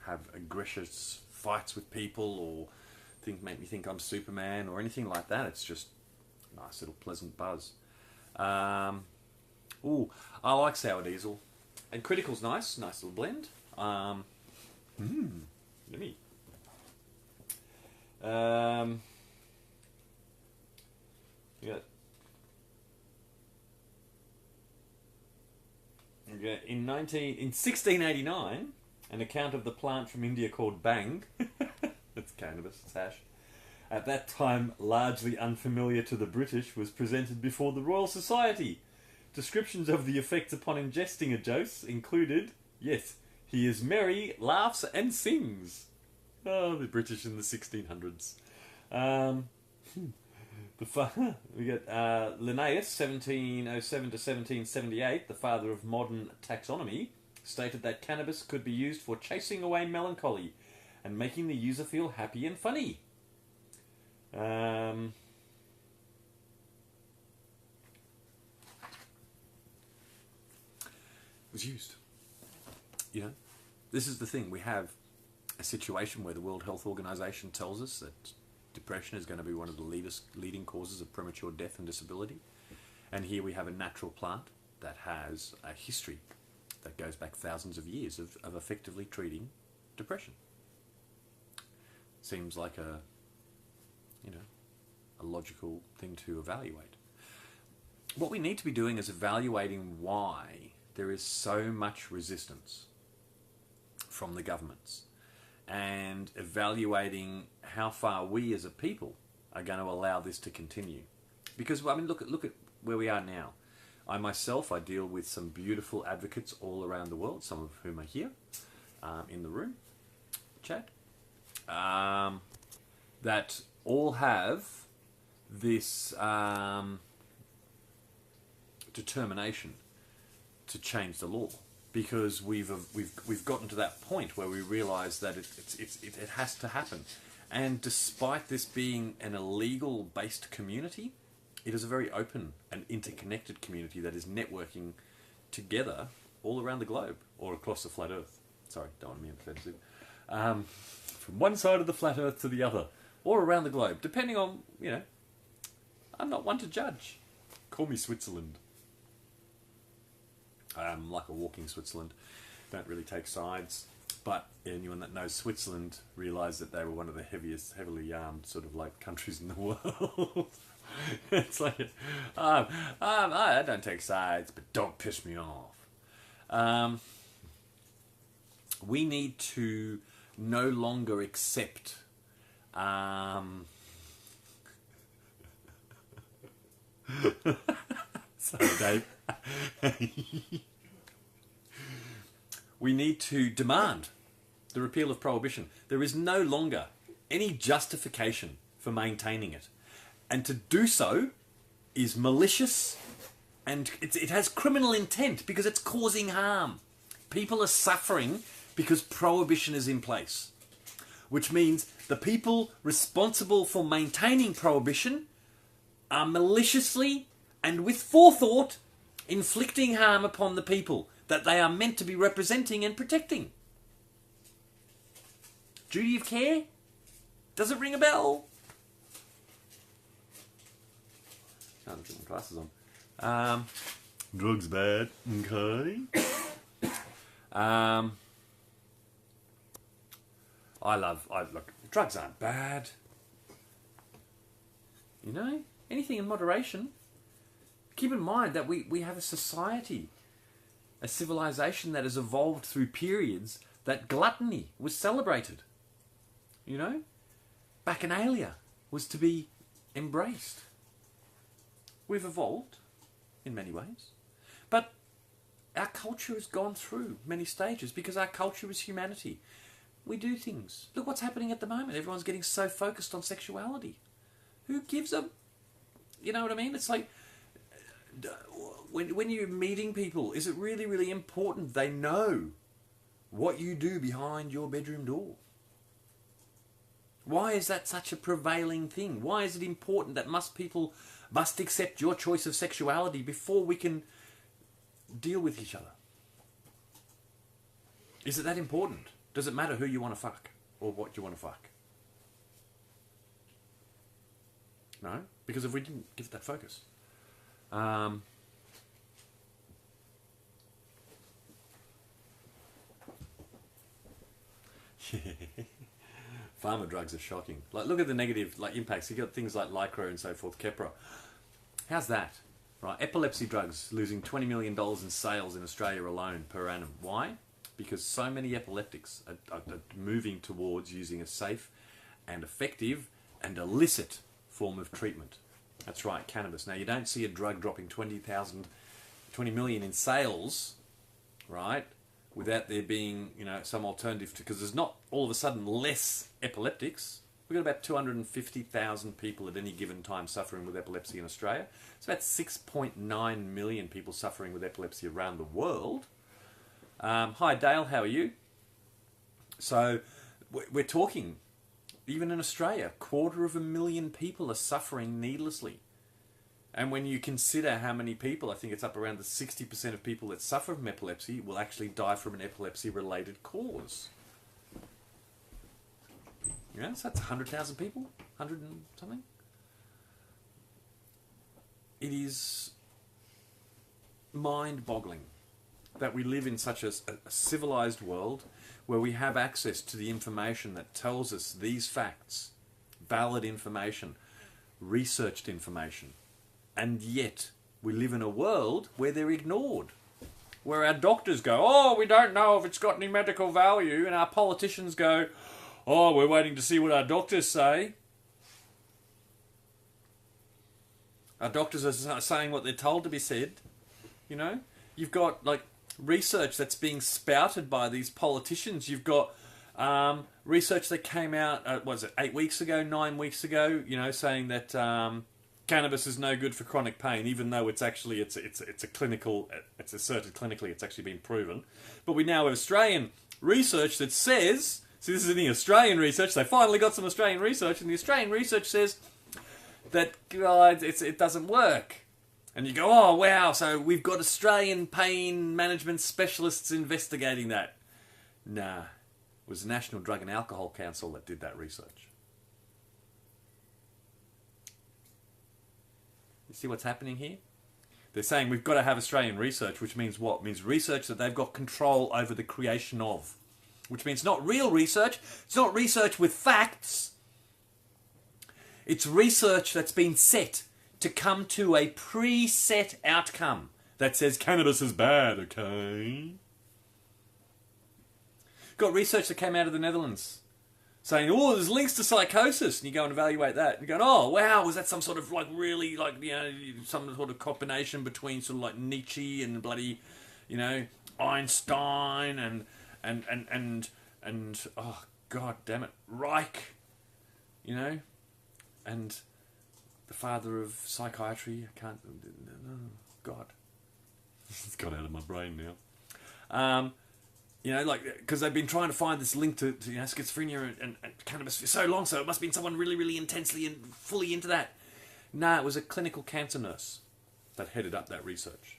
have aggressive fights with people or make me think I'm Superman or anything like that. It's just Nice little pleasant buzz. Ooh, I like sour diesel. And Critical's nice. Nice little blend. Yummy. Yeah. Okay. In 1689, an account of the plant from India called bang, it's cannabis, it's hash, at that time largely unfamiliar to the British, was presented before the Royal Society. Descriptions of the effects upon ingesting a dose included, yes, he is merry, laughs and sings. Oh, the British in the 1600s. We got Linnaeus, 1707 to 1778, the father of modern taxonomy, stated that cannabis could be used for chasing away melancholy and making the user feel happy and funny. It was used. You know, this is the thing. We have a situation where the World Health Organization tells us that depression is going to be one of the leading causes of premature death and disability. And here we have a natural plant that has a history that goes back thousands of years of effectively treating depression. Seems like a logical thing to evaluate. What we need to be doing is evaluating why there is so much resistance from the governments, and evaluating how far we as a people are going to allow this to continue. Because, I mean, look at where we are now. I myself, I deal with some beautiful advocates all around the world, some of whom are here in the room, chat, that all have this determination to change the law. Because we've gotten to that point where we realise that it has to happen, and despite this being an illegal-based community, it is a very open and interconnected community that is networking together all around the globe, or across the flat Earth. Sorry, don't want to be offensive. From one side of the flat Earth to the other, or around the globe, depending on, I'm not one to judge. Call me Switzerland. Like a walking Switzerland. Don't really take sides. But anyone that knows Switzerland realised that they were one of the heavily armed sort of like countries in the world. It's like, I don't take sides, but don't piss me off. We need to no longer accept sorry, Dave. We need to demand the repeal of prohibition. There is no longer any justification for maintaining it. And to do so is malicious, and it has criminal intent because it's causing harm. People are suffering because prohibition is in place. Which means the people responsible for maintaining prohibition are maliciously and with forethought inflicting harm upon the people that they are meant to be representing and protecting. Duty of care? Does it ring a bell? Can't put my glasses on. Drugs bad. Okay. Look, drugs aren't bad. Anything in moderation. Keep in mind that we have a society, a civilization that has evolved through periods that gluttony was celebrated. Bacchanalia was to be embraced. We've evolved in many ways, but our culture has gone through many stages because our culture is humanity. We do things. Look what's happening at the moment. Everyone's getting so focused on sexuality. Who gives a... You know what I mean? It's like... When you're meeting people, is it really, really important they know what you do behind your bedroom door? Why is that such a prevailing thing? Why is it important that people must accept your choice of sexuality before we can deal with each other? Is it that important? Does it matter who you want to fuck or what you want to fuck? No? because if we didn't give it that focus. Pharma drugs are shocking. Like, look at the negative impacts. You got things like Lycra and so forth, Keppra. How's that? Right, epilepsy drugs losing $20 million in sales in Australia alone per annum. Why? Because so many epileptics are moving towards using a safe and effective and illicit form of treatment. That's right, cannabis. Now, you don't see a drug dropping 20 million in sales, right, without there being, some alternative to, because there's not all of a sudden less epileptics. We've got about 250,000 people at any given time suffering with epilepsy in Australia. It's about 6.9 million people suffering with epilepsy around the world. Hi Dale, how are you? So we're talking, even in Australia, 250,000 people are suffering needlessly. And when you consider how many people, I think it's up around the 60% of people that suffer from epilepsy will actually die from an epilepsy-related cause. So that's 100,000 people, 100 and something. It is mind-boggling that we live in such a civilized world where we have access to the information that tells us these facts, valid information, researched information, and yet we live in a world where they're ignored, where our doctors go, oh, we don't know if it's got any medical value, and our politicians go, oh, we're waiting to see what our doctors say. Our doctors are saying what they're told to be said. You've got research that's being spouted by these politicians. You've got research that came out, 8 weeks ago, 9 weeks ago, saying that cannabis is no good for chronic pain, even though it's actually it's asserted clinically, it's actually been proven. But we now have Australian research that says, see, this is in the Australian research. They finally got some Australian research, and the Australian research says that it doesn't work. And you go, oh, wow, so we've got Australian pain management specialists investigating that. Nah, it was the National Drug and Alcohol Council that did that research. You see what's happening here? They're saying we've got to have Australian research, which means what? It means research that they've got control over the creation of. Which means not real research, it's not research with facts. It's research that's been set to come to a preset outcome that says cannabis is bad, okay? Got research that came out of the Netherlands saying, oh, there's links to psychosis, and you go and evaluate that. And you go, oh, wow, was that some sort of really some sort of combination between sort of Nietzsche and bloody, Einstein and oh, god damn it, Reich, and the father of psychiatry. I can't. Oh, God, it's got out of my brain now. Because they've been trying to find this link to schizophrenia and cannabis for so long, so it must have been someone really, really intensely and fully into that. No, it was a clinical cancer nurse that headed up that research,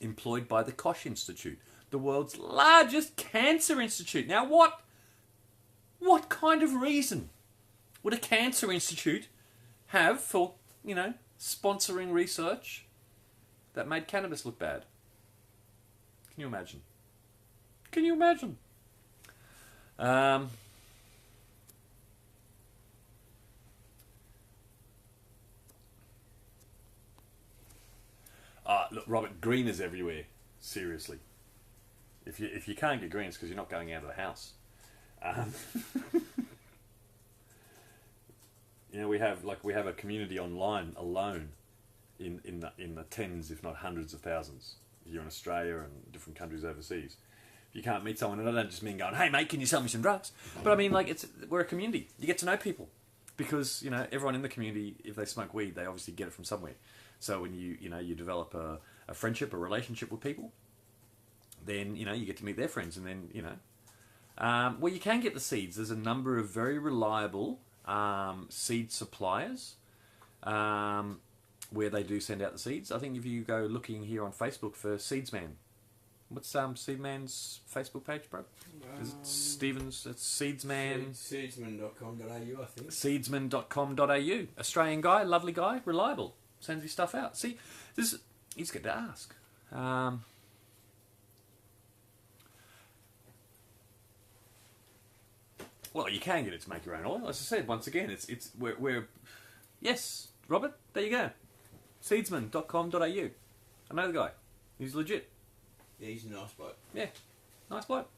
employed by the Koch Institute, the world's largest cancer institute. Now, what kind of reason would a cancer institute have for, sponsoring research that made cannabis look bad? Can you imagine? Can you imagine? Look, Robert, green is everywhere. Seriously. If you can't get green, it's because you're not going out of the house. We have a community online alone in the tens, if not hundreds of thousands, here in Australia and different countries overseas. If you can't meet someone, and I don't just mean going, hey mate, can you sell me some drugs? But I mean, we're a community. You get to know people because everyone in the community, if they smoke weed, they obviously get it from somewhere. So when you develop a friendship, a relationship with people, then you get to meet their friends, and then well, you can get the seeds. There's a number of very reliable seed suppliers where they do send out the seeds. I think if you go looking here on Facebook for Seedsman, What's Seedman's Facebook page, bro? Is it Stevens? It's Seedsman. Seedsman.com.au, I think. Seedsman.com.au. Australian guy, lovely guy, reliable. Sends his stuff out. See, he's good to ask. Well, you can get it to make your own oil. As I said, once again, we're yes, Robert. There you go. Seedsman.com.au. I know the guy. He's legit. Yeah, he's a nice bloke. Yeah, nice bloke.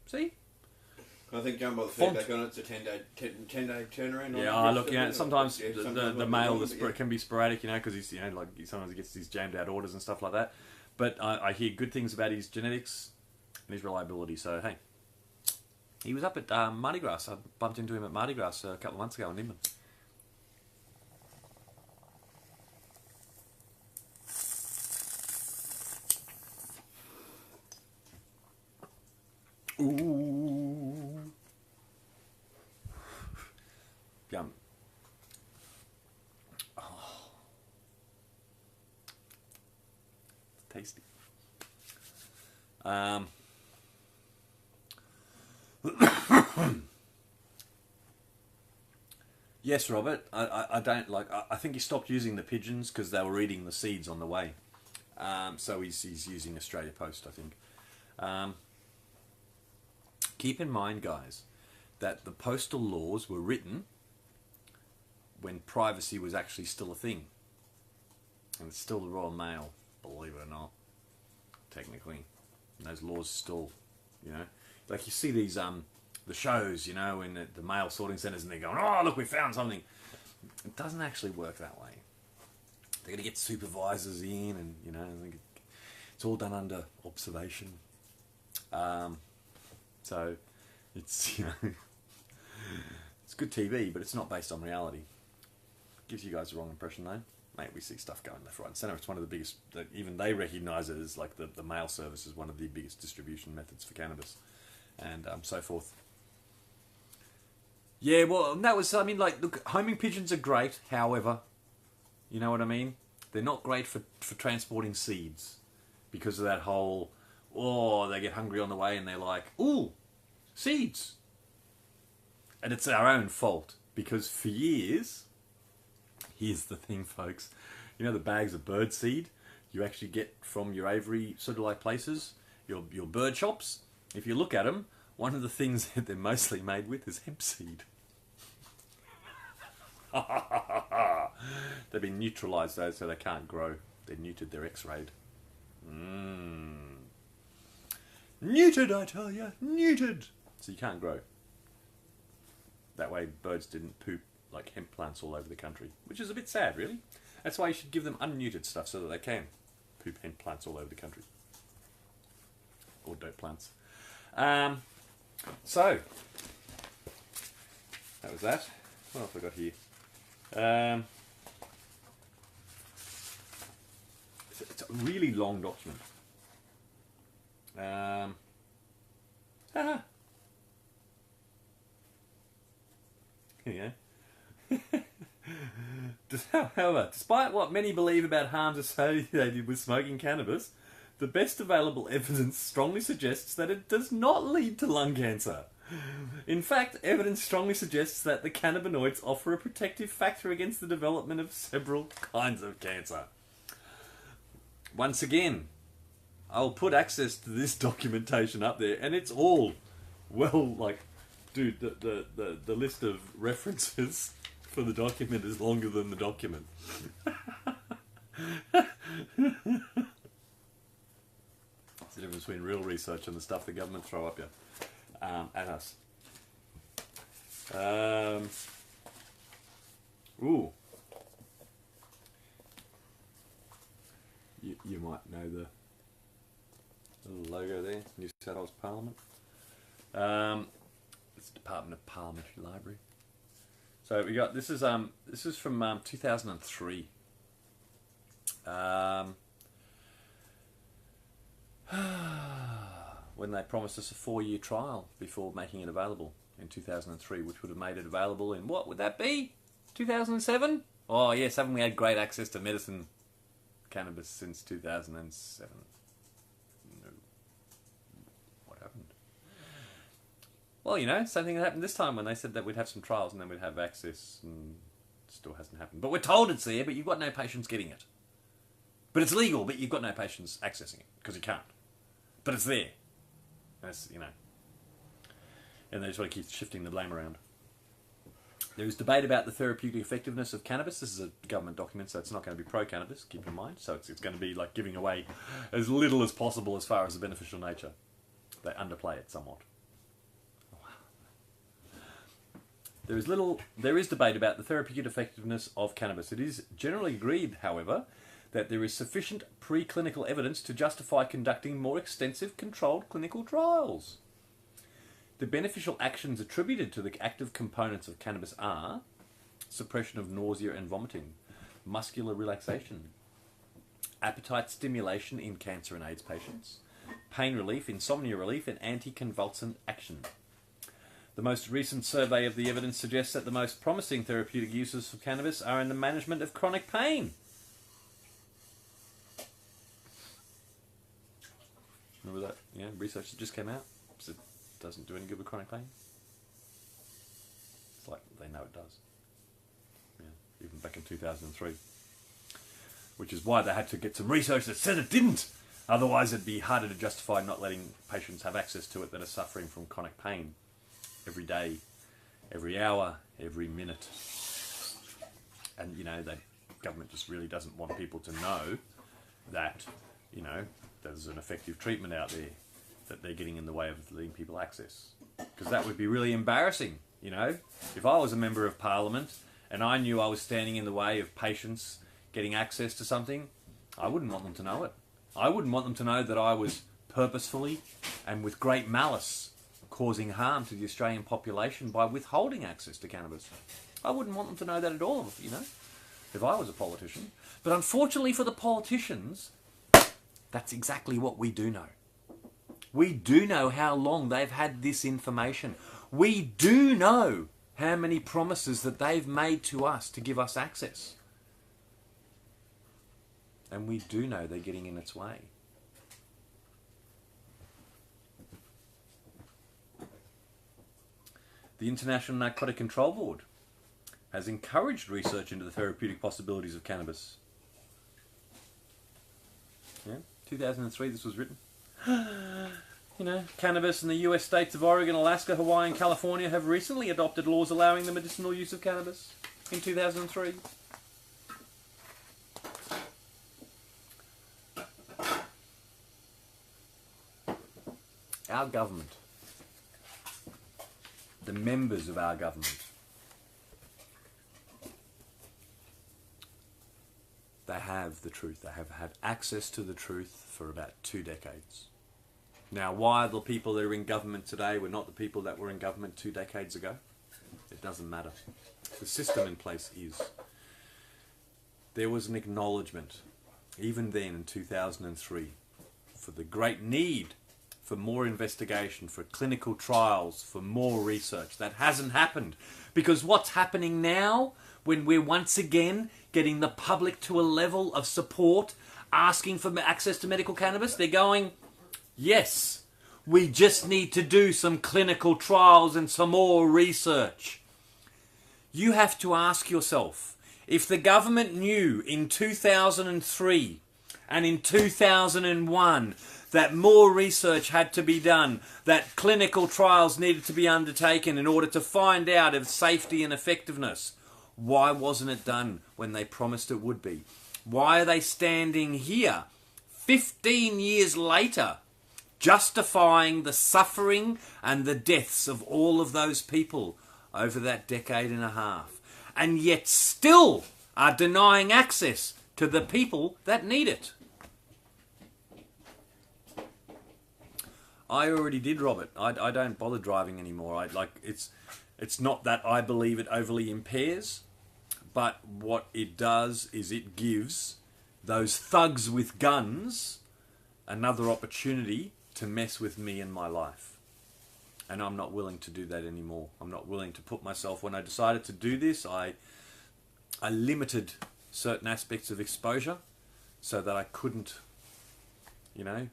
See? I think going by the feedback on it, it's a 10-day turnaround. Yeah, look, sometimes the mail can be sporadic, because he's, sometimes he gets these jammed out orders and stuff like that. But I hear good things about his genetics and his reliability. So hey, he was up at Mardi Gras. I bumped into him at Mardi Gras a couple of months ago in Inman. Ooh. Yum. Oh. It's tasty. Yes, Robert. I don't like. I think he stopped using the pigeons because they were eating the seeds on the way. So he's using Australia Post, I think. Keep in mind, guys, that the postal laws were written when privacy was actually still a thing. And it's still the Royal Mail, believe it or not, technically. And those laws still, like you see these, the shows, in the mail sorting centres, and they're going, oh, look, we found something. It doesn't actually work that way. They're going to get supervisors in, and, it's all done under observation. So, it's, it's good TV, but it's not based on reality. Gives you guys the wrong impression, though. Mate, we see stuff going left, right, and centre. It's one of the biggest, even they recognise it as, like, the mail service is one of the biggest distribution methods for cannabis, and so forth. Yeah, well, that was, look, homing pigeons are great, however, you know what I mean? They're not great for transporting seeds, because of that whole... Oh, they get hungry on the way and they're like, ooh, seeds. And it's our own fault. Because for years, here's the thing, folks. The bags of bird seed you actually get from your aviary sort of like places, your bird shops. If you look at them, one of the things that they're mostly made with is hemp seed. They've been neutralised though, so they can't grow. They're neutered, they're X-rayed. Neutered, I tell you, neutered. So you can't grow. That way birds didn't poop like hemp plants all over the country, which is a bit sad, really. That's why you should give them unneutered stuff so that they can poop hemp plants all over the country. Or dope plants. So, that was that. What else have I got here? It's a really long document. Here you go. However, despite what many believe about harms associated with smoking cannabis, the best available evidence strongly suggests that it does not lead to lung cancer. In fact, evidence strongly suggests that the cannabinoids offer a protective factor against the development of several kinds of cancer. Once again, I'll put access to this documentation up there, and it's all, well, like, dude, the list of references for the document is longer than the document. It's the difference between real research and the stuff the government throw up at us. Ooh. You might know the little logo there, New South Wales Parliament. It's Department of Parliamentary Library. So we got this is from 2003. When they promised us a 4-year trial before making it available in 2003, which would have made it available in, what would that be? 2007? Oh yes, haven't we had great access to medicine cannabis since 2007? Well, same thing that happened this time when they said that we'd have some trials and then we'd have access, and it still hasn't happened. But we're told it's there, but you've got no patients getting it. But it's legal, but you've got no patients accessing it, because you can't. But it's there. And it's, and they just want to keep shifting the blame around. There is debate about the therapeutic effectiveness of cannabis. This is a government document, so it's not going to be pro-cannabis, keep in mind. So it's going to be like giving away as little as possible as far as the beneficial nature. They underplay it somewhat. There is debate about the therapeutic effectiveness of cannabis. It is generally agreed, however, that there is sufficient preclinical evidence to justify conducting more extensive controlled clinical trials. The beneficial actions attributed to the active components of cannabis are suppression of nausea and vomiting, muscular relaxation, appetite stimulation in cancer and AIDS patients, pain relief, insomnia relief, and anticonvulsant action. The most recent survey of the evidence suggests that the most promising therapeutic uses of cannabis are in the management of chronic pain. Remember that? Yeah, research that just came out. So it doesn't do any good with chronic pain. It's like they know it does. Yeah, even back in 2003. Which is why they had to get some research that said it didn't. Otherwise it'd be harder to justify not letting patients have access to it that are suffering from chronic pain. Every day, every hour, every minute. And, the government just really doesn't want people to know that, there's an effective treatment out there that they're getting in the way of letting people access. Because that would be really embarrassing, If I was a member of Parliament and I knew I was standing in the way of patients getting access to something, I wouldn't want them to know it. I wouldn't want them to know that I was purposefully and with great malice causing harm to the Australian population by withholding access to cannabis. I wouldn't want them to know that at all, if I was a politician. But unfortunately for the politicians, that's exactly what we do know. We do know how long they've had this information. We do know how many promises that they've made to us to give us access. And we do know they're getting in its way. The International Narcotic Control Board has encouraged research into the therapeutic possibilities of cannabis. Yeah, 2003 this was written. Cannabis in the US states of Oregon, Alaska, Hawaii and California have recently adopted laws allowing the medicinal use of cannabis in 2003. Our government, the members of our government, they have the truth. They have had access to the truth for about 2 decades. Now, why the people that are in government today were not the people that were in government 2 decades ago? It doesn't matter. The system in place is. There was an acknowledgement, even then in 2003, for the great need for more investigation, for clinical trials, for more research. That hasn't happened. Because what's happening now, when we're once again getting the public to a level of support, asking for access to medical cannabis, they're going, yes, we just need to do some clinical trials and some more research. You have to ask yourself, if the government knew in 2003 and in 2001 that more research had to be done, that clinical trials needed to be undertaken in order to find out of safety and effectiveness, why wasn't it done when they promised it would be? Why are they standing here 15 years later justifying the suffering and the deaths of all of those people over that decade and a half, and yet still are denying access to the people that need it? I already did, Robert. I don't bother driving anymore. It's not that I believe it overly impairs, but what it does is it gives those thugs with guns another opportunity to mess with me and my life. And I'm not willing to do that anymore. I'm not willing to put myself... When I decided to do this, I limited certain aspects of exposure so that I couldn't,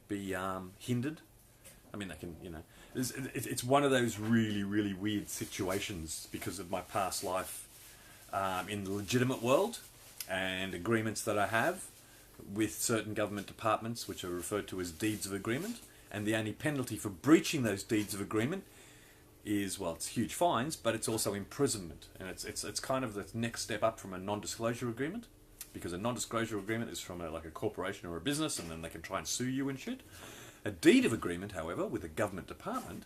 be hindered. I mean, they can, it's one of those really, really weird situations because of my past life in the legitimate world and agreements that I have with certain government departments, which are referred to as deeds of agreement. And the only penalty for breaching those deeds of agreement is, well, it's huge fines, but it's also imprisonment. And it's kind of the next step up from a non-disclosure agreement, because a non-disclosure agreement is from like a corporation or a business, and then they can try and sue you and shit. A deed of agreement, however, with a government department,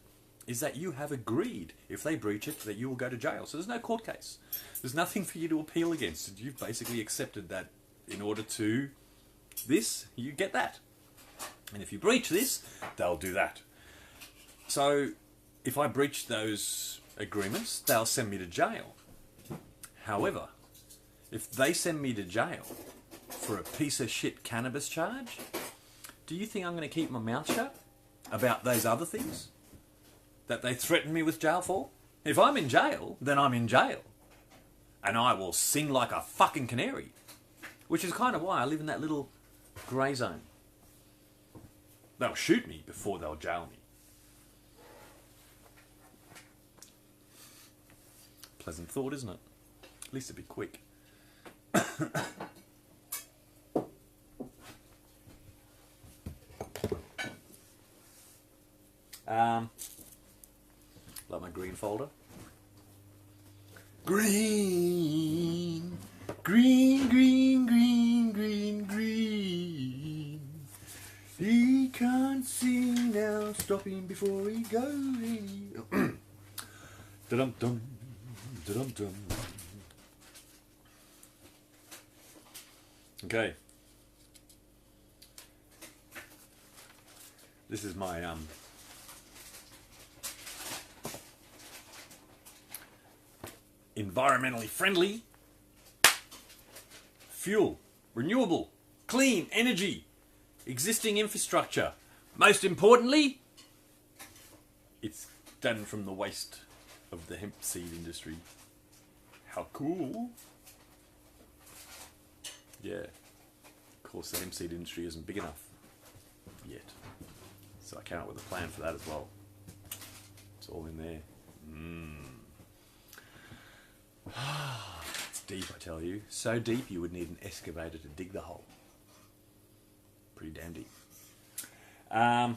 is that you have agreed, if they breach it, that you will go to jail. So there's no court case. There's nothing for you to appeal against. You've basically accepted that in order to this, you get that. And if you breach this, they'll do that. So if I breach those agreements, they'll send me to jail. However, if they send me to jail for a piece of shit cannabis charge, do you think I'm going to keep my mouth shut about those other things that they threaten me with jail for? If I'm in jail, then I'm in jail. And I will sing like a fucking canary. Which is kind of why I live in that little grey zone. They'll shoot me before they'll jail me. Pleasant thought, isn't it? At least it'd be quick. Like my green folder. Green, green, green, green, green, green. He can't see now. Stop him before he goes. Da-dum dum, da-dum dum. Okay. This is my environmentally friendly fuel, renewable, clean energy, existing infrastructure. Most importantly, it's done from the waste of the hemp seed industry. How cool. Yeah. Of course, the hemp seed industry isn't big enough yet. So I came up with a plan for that as well. It's all in there. It's deep, I tell you. So deep you would need an excavator to dig the hole. Pretty damn deep. I'll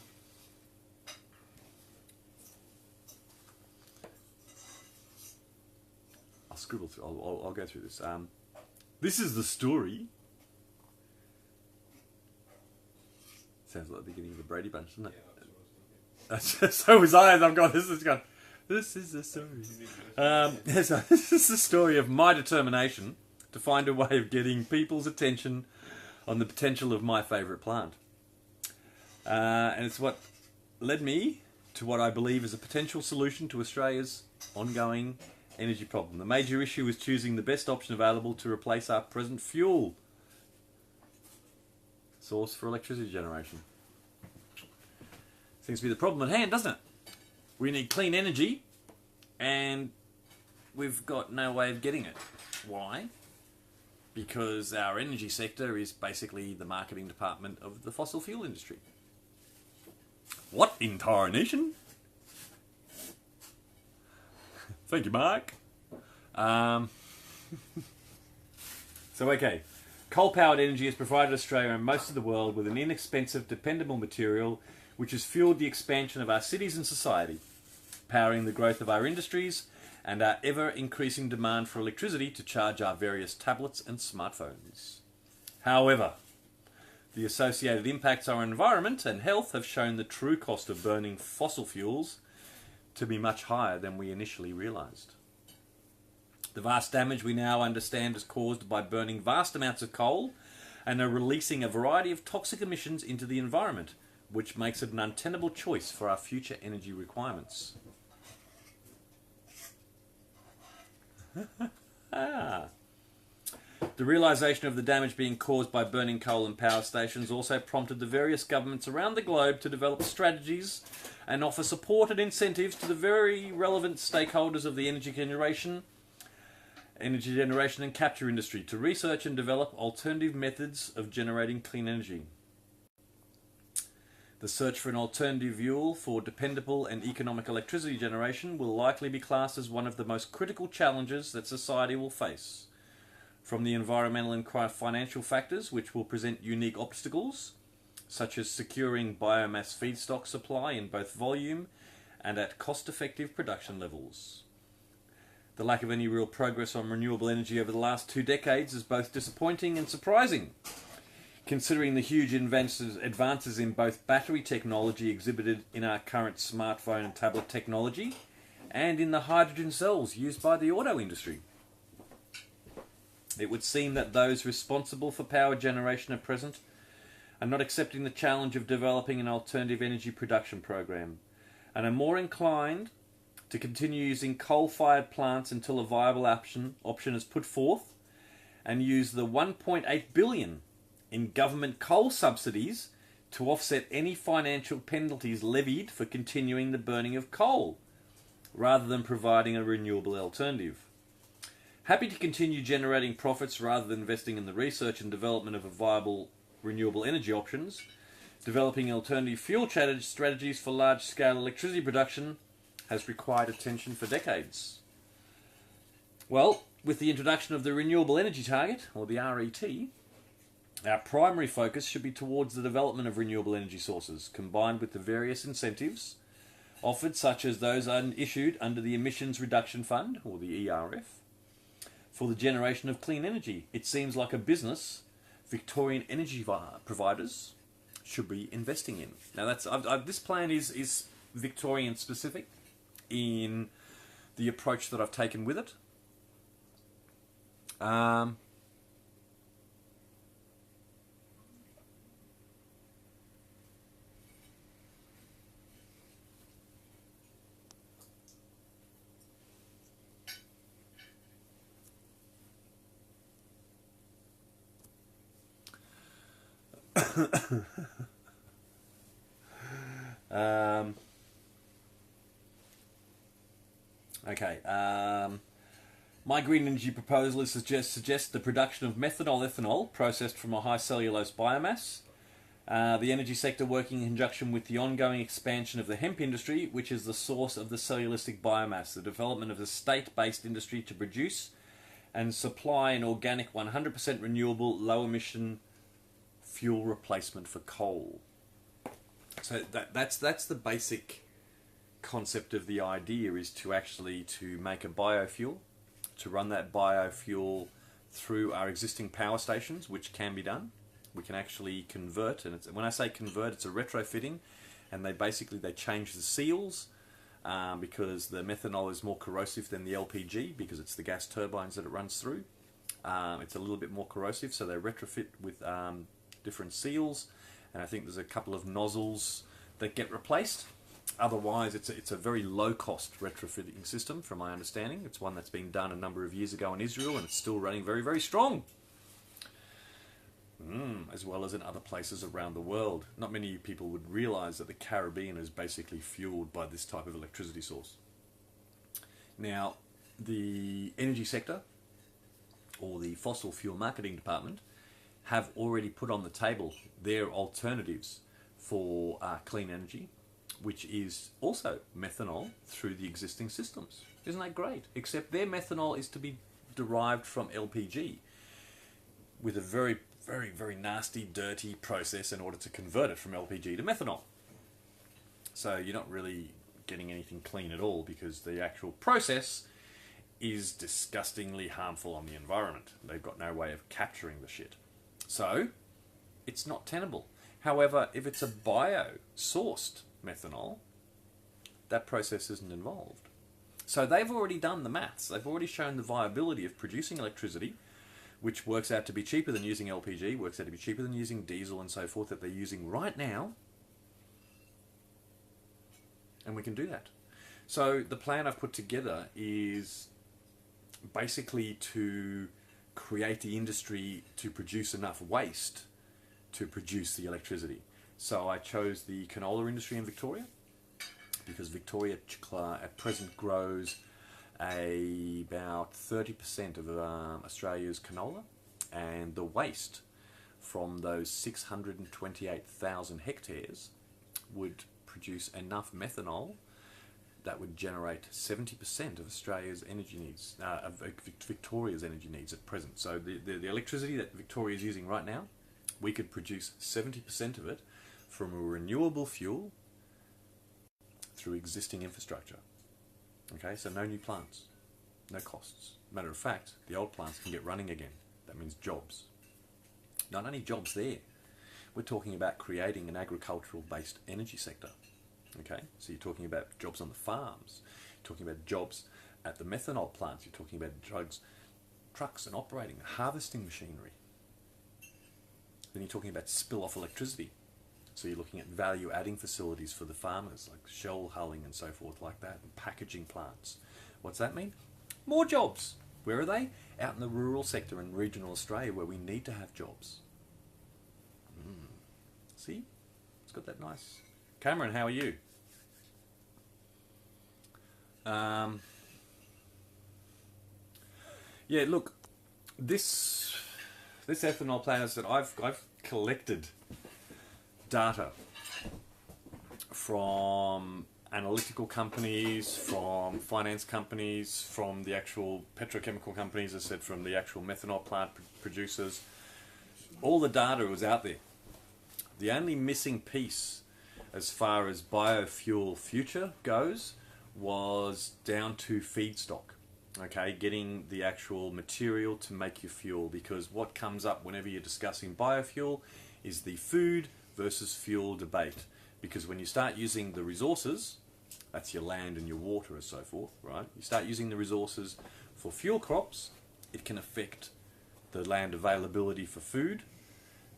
scribble through. I'll go through this. This is the story. Sounds like the beginning of the Brady Bunch, doesn't it? Yeah, so was I. I've got this. It's gone. This is the story. So this is the story of my determination to find a way of getting people's attention on the potential of my favourite plant. And it's what led me to what I believe is a potential solution to Australia's ongoing energy problem. The major issue is choosing the best option available to replace our present fuel source for electricity generation. Seems to be the problem at hand, doesn't it? We need clean energy, and we've got no way of getting it. Why? Because our energy sector is basically the marketing department of the fossil fuel industry. What in tarnation? Thank you, Mark. Okay. Coal-powered energy has provided Australia and most of the world with an inexpensive, dependable material which has fueled the expansion of our cities and society, powering the growth of our industries and our ever-increasing demand for electricity to charge our various tablets and smartphones. However, the associated impacts on our environment and health have shown the true cost of burning fossil fuels to be much higher than we initially realised. The vast damage we now understand is caused by burning vast amounts of coal and are releasing a variety of toxic emissions into the environment, which makes it an untenable choice for our future energy requirements. The realisation of the damage being caused by burning coal and power stations also prompted the various governments around the globe to develop strategies and offer support and incentives to the very relevant stakeholders of the energy generation and capture industry to research and develop alternative methods of generating clean energy. The search for an alternative fuel for dependable and economic electricity generation will likely be classed as one of the most critical challenges that society will face. From the environmental and financial factors, which will present unique obstacles, such as securing biomass feedstock supply in both volume and at cost-effective production levels. The lack of any real progress on renewable energy over the last 2 decades is both disappointing and surprising, considering the huge advances in both battery technology exhibited in our current smartphone and tablet technology, and in the hydrogen cells used by the auto industry. It would seem that those responsible for power generation at present are not accepting the challenge of developing an alternative energy production program, and are more inclined to continue using coal-fired plants until a viable option is put forth, and use the 1.8 billion in government coal subsidies to offset any financial penalties levied for continuing the burning of coal, rather than providing a renewable alternative. Happy to continue generating profits rather than investing in the research and development of a viable renewable energy options, developing alternative fuel strategies for large-scale electricity production has required attention for decades. Well, with the introduction of the Renewable Energy Target, or the RET, our primary focus should be towards the development of renewable energy sources, combined with the various incentives offered, such as those issued under the Emissions Reduction Fund, or the ERF, for the generation of clean energy. It seems like a business Victorian energy providers should be investing in. Now, this plan is Victorian specific in the approach that I've taken with it. My green energy proposal is suggests the production of methanol-ethanol processed from a high cellulose biomass. The energy sector working in conjunction with the ongoing expansion of the hemp industry, which is the source of the cellulosic biomass. The development of a state-based industry to produce and supply an organic 100% renewable low-emission fuel replacement for coal. So that's the basic concept of the idea, is to actually to make a biofuel, to run that biofuel through our existing power stations, which can be done. We can actually convert, and when I say convert, it's a retrofitting, and they change the seals because the methanol is more corrosive than the LPG because it's the gas turbines that it runs through. It's a little bit more corrosive, so they retrofit with different seals, and I think there's a couple of nozzles that get replaced. Otherwise, it's a very low-cost retrofitting system, from my understanding. It's one that's been done a number of years ago in Israel, and it's still running very, very strong. As well as in other places around the world. Not many people would realise that the Caribbean is basically fueled by this type of electricity source. Now, the energy sector, or the fossil fuel marketing department, have already put on the table their alternatives for clean energy, which is also methanol through the existing systems. Isn't that great? Except their methanol is to be derived from LPG with a very, very, very nasty, dirty process in order to convert it from LPG to methanol. So you're not really getting anything clean at all, because the actual process is disgustingly harmful on the environment. They've got no way of capturing the shit. So it's not tenable. However, if it's a bio-sourced methanol, that process isn't involved. So they've already done the maths. They've already shown the viability of producing electricity, which works out to be cheaper than using LPG, works out to be cheaper than using diesel and so forth that they're using right now. And we can do that. So the plan I've put together is basically to create the industry to produce enough waste to produce the electricity. So I chose the canola industry in Victoria, because Victoria at present grows about 30% of Australia's canola, and the waste from those 628,000 hectares would produce enough methanol that would generate 70% of Australia's energy needs, of Victoria's energy needs at present. So the electricity that Victoria is using right now, we could produce 70% of it from a renewable fuel through existing infrastructure. Okay, so no new plants, no costs. Matter of fact, the old plants can get running again. That means jobs. Not only jobs there, we're talking about creating an agricultural-based energy sector. Okay, so you're talking about jobs on the farms, you're talking about jobs at the methanol plants, you're talking about trucks and operating, harvesting machinery. Then you're talking about spill-off electricity. So you're looking at value-adding facilities for the farmers, like shell hulling and so forth like that, and packaging plants. What's that mean? More jobs. Where are they? Out in the rural sector in regional Australia, where we need to have jobs. See? It's got that nice... Cameron, how are you? Yeah, look, this ethanol plant is that I've collected data from analytical companies, from finance companies, from the actual petrochemical companies, as I said, from the actual methanol plant producers. All the data was out there. The only missing piece as far as biofuel future goes was down to feedstock. Okay, getting the actual material to make your fuel, because what comes up whenever you're discussing biofuel is the food versus fuel debate. Because when you start using the resources, that's your land and your water and so forth, right? You start using the resources for fuel crops, it can affect the land availability for food,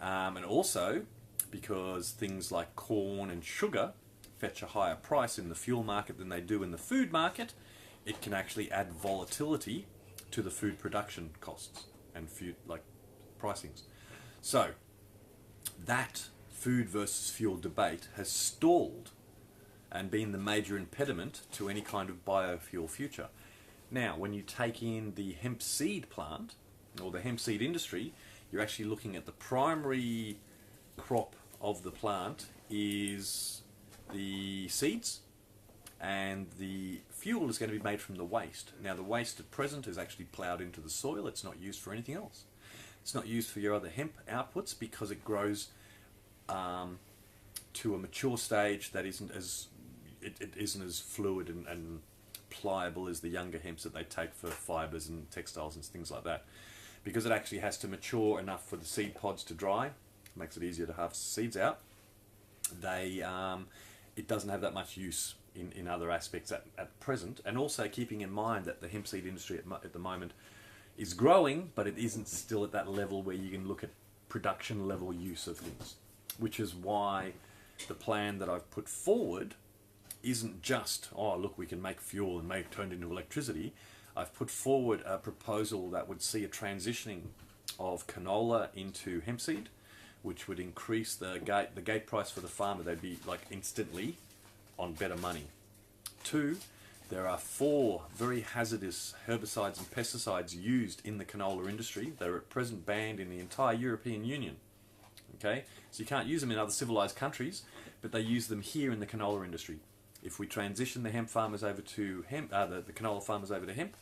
and also because things like corn and sugar fetch a higher price in the fuel market than they do in the food market, it can actually add volatility to the food production costs and food like pricings. So that food versus fuel debate has stalled and been the major impediment to any kind of biofuel future. Now, when you take in the hemp seed plant or the hemp seed industry, you're actually looking at the primary crop of the plant is the seeds, and the fuel is going to be made from the waste. Now, the waste at present is actually ploughed into the soil. It's not used for anything else. It's not used for your other hemp outputs because it grows to a mature stage that isn't as fluid and pliable as the younger hemps that they take for fibres and textiles and things like that. Because it actually has to mature enough for the seed pods to dry, makes it easier to harvest seeds out. It doesn't have that much use in other aspects at present, and also keeping in mind that the hemp seed industry at the moment is growing, but it isn't still at that level where you can look at production level use of things, which is why the plan that I've put forward isn't just, oh look, we can make fuel and turn it into electricity. I've put forward a proposal that would see a transitioning of canola into hemp seed, which would increase the gate price for the farmer. They'd be like instantly on better money. 2, there are 4 very hazardous herbicides and pesticides used in the canola industry. They're at present banned in the entire European Union. Okay, so you can't use them in other civilized countries, but they use them here in the canola industry. If we transition the hemp farmers over to hemp, the canola farmers over to hemp,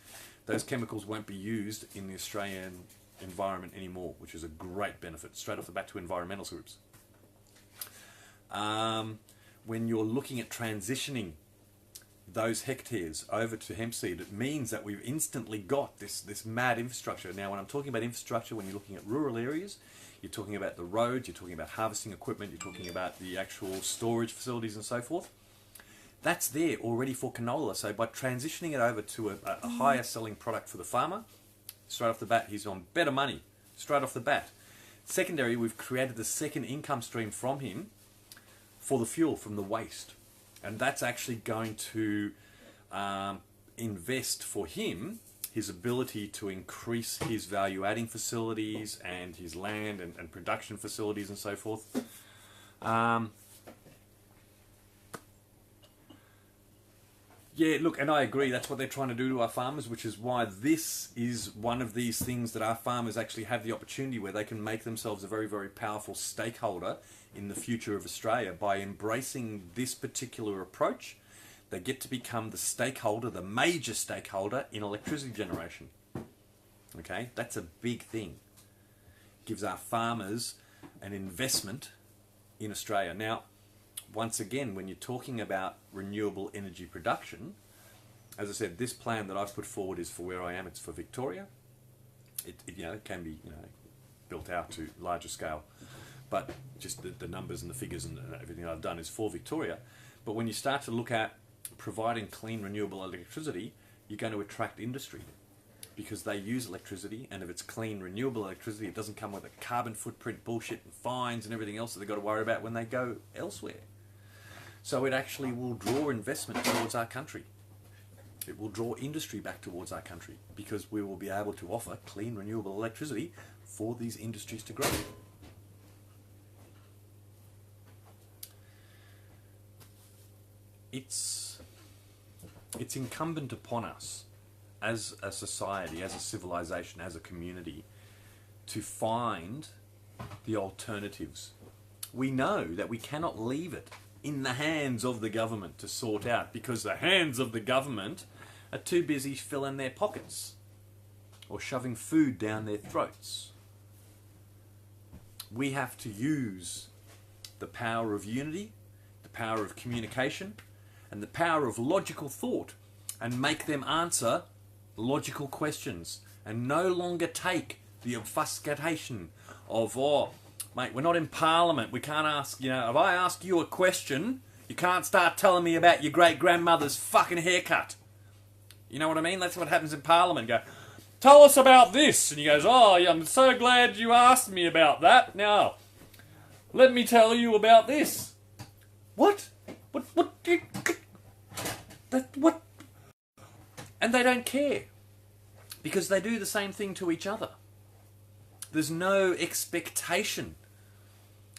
those chemicals won't be used in the Australian environment anymore, which is a great benefit straight off the bat to environmental groups. When you're looking at transitioning those hectares over to hemp seed, it means that we've instantly got this mad infrastructure. Now, when I'm talking about infrastructure, when you're looking at rural areas, you're talking about the roads, you're talking about harvesting equipment, you're talking about the actual storage facilities and so forth. That's there already for canola. So by transitioning it over to a higher selling product for the farmer, straight off the bat, he's on better money, straight off the bat. Secondary, we've created the second income stream from him for the fuel from the waste. And that's actually going to invest for him his ability to increase his value-adding facilities and his land and production facilities and so forth. Yeah, look, and I agree. That's what they're trying to do to our farmers, which is why this is one of these things that our farmers actually have the opportunity where they can make themselves a very, very powerful stakeholder in the future of Australia by embracing this particular approach. They get to become the stakeholder, the major stakeholder in electricity generation. Okay, that's a big thing. Gives our farmers an investment in Australia. Now, once again, when you're talking about renewable energy production, as I said, this plan that I've put forward is for where I am. It's for Victoria. It can be built out to larger scale, but just the numbers and the figures and everything I've done is for Victoria. But when you start to look at providing clean renewable electricity, you're going to attract industry because they use electricity, and if it's clean renewable electricity, it doesn't come with a carbon footprint bullshit and fines and everything else that they've got to worry about when they go elsewhere. So it actually will draw investment towards our country. It will draw industry back towards our country because we will be able to offer clean renewable electricity for these industries to grow. It's incumbent upon us as a society, as a civilization, as a community, to find the alternatives. We know that we cannot leave it in the hands of the government to sort out because the hands of the government are too busy filling their pockets or shoving food down their throats. We have to use the power of unity, the power of communication, and the power of logical thought and make them answer logical questions and no longer take the obfuscation of, oh, mate, we're not in Parliament. We can't ask, if I ask you a question, you can't start telling me about your great-grandmother's fucking haircut. You know what I mean? That's what happens in Parliament. Go, tell us about this. And he goes, oh, yeah, I'm so glad you asked me about that. Now, let me tell you about this. What? What? And they don't care. Because they do the same thing to each other. There's no expectation.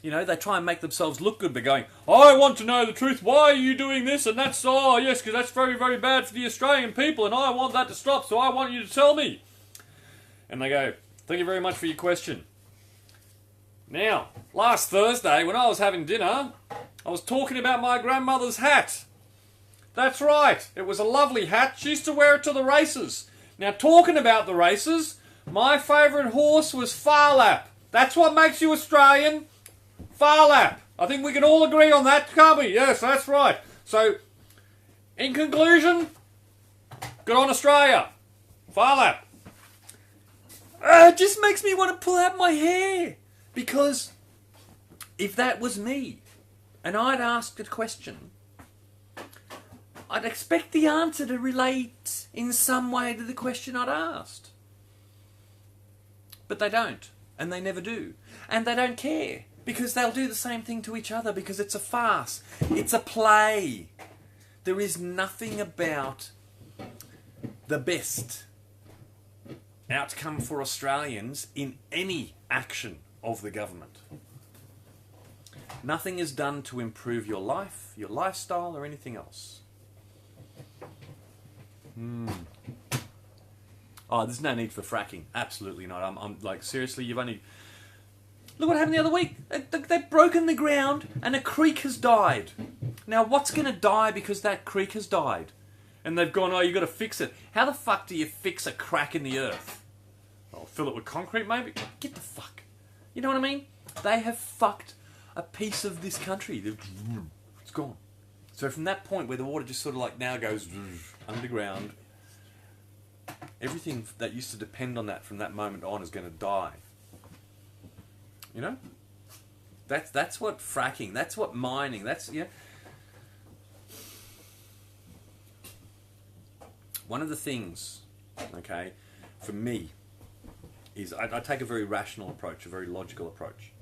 They try and make themselves look good by going, I want to know the truth. Why are you doing this? And that's, oh, yes, because that's very, very bad for the Australian people, and I want that to stop, so I want you to tell me. And they go, thank you very much for your question. Now, last Thursday, when I was having dinner, I was talking about my grandmother's hat. That's right. It was a lovely hat. She used to wear it to the races. Now, talking about the races, my favourite horse was Farlap. That's what makes you Australian. Farlap. I think we can all agree on that, can't we? Yes, that's right. So, in conclusion, good on Australia. Farlap. It just makes me want to pull out my hair. Because if that was me, and I'd asked a question, I'd expect the answer to relate in some way to the question I'd asked. But they don't, and they never do. And they don't care, because they'll do the same thing to each other, because it's a farce. It's a play. There is nothing about the best outcome for Australians in any action of the government. Nothing is done to improve your life, your lifestyle, or anything else. Oh, there's no need for fracking. Absolutely not. I'm like, seriously, you've only... Look what happened the other week. They've broken the ground and a creek has died. Now, what's going to die because that creek has died? And they've gone, oh, you've got to fix it. How the fuck do you fix a crack in the earth? Oh, fill it with concrete, maybe? Get the fuck. You know what I mean? They have fucked a piece of this country. It's gone. So from that point where the water just sort of like now goes underground, everything that used to depend on that from that moment on is going to die. You know? That's what fracking, that's what mining, that's, One of the things, okay, for me, is I take a very rational approach, a very logical approach.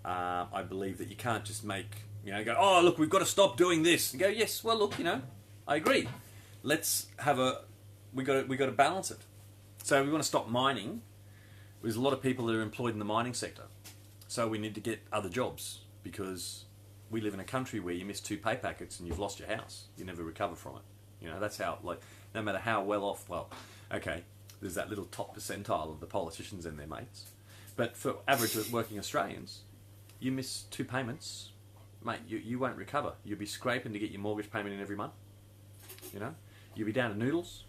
I believe that you can't just make, go, oh, look, we've got to stop doing this. And go, yes, well, look, I agree. Let's have we got to balance it. So we want to stop mining. There's a lot of people that are employed in the mining sector. So we need to get other jobs because we live in a country where you miss 2 pay packets and you've lost your house. You never recover from it. You know, that's how, like, no matter how well off, well, okay, there's that little top percentile of the politicians and their mates. But for average working Australians, you miss 2 payments, mate, you won't recover. You'll be scraping to get your mortgage payment in every month. You know, you'll be down to noodles.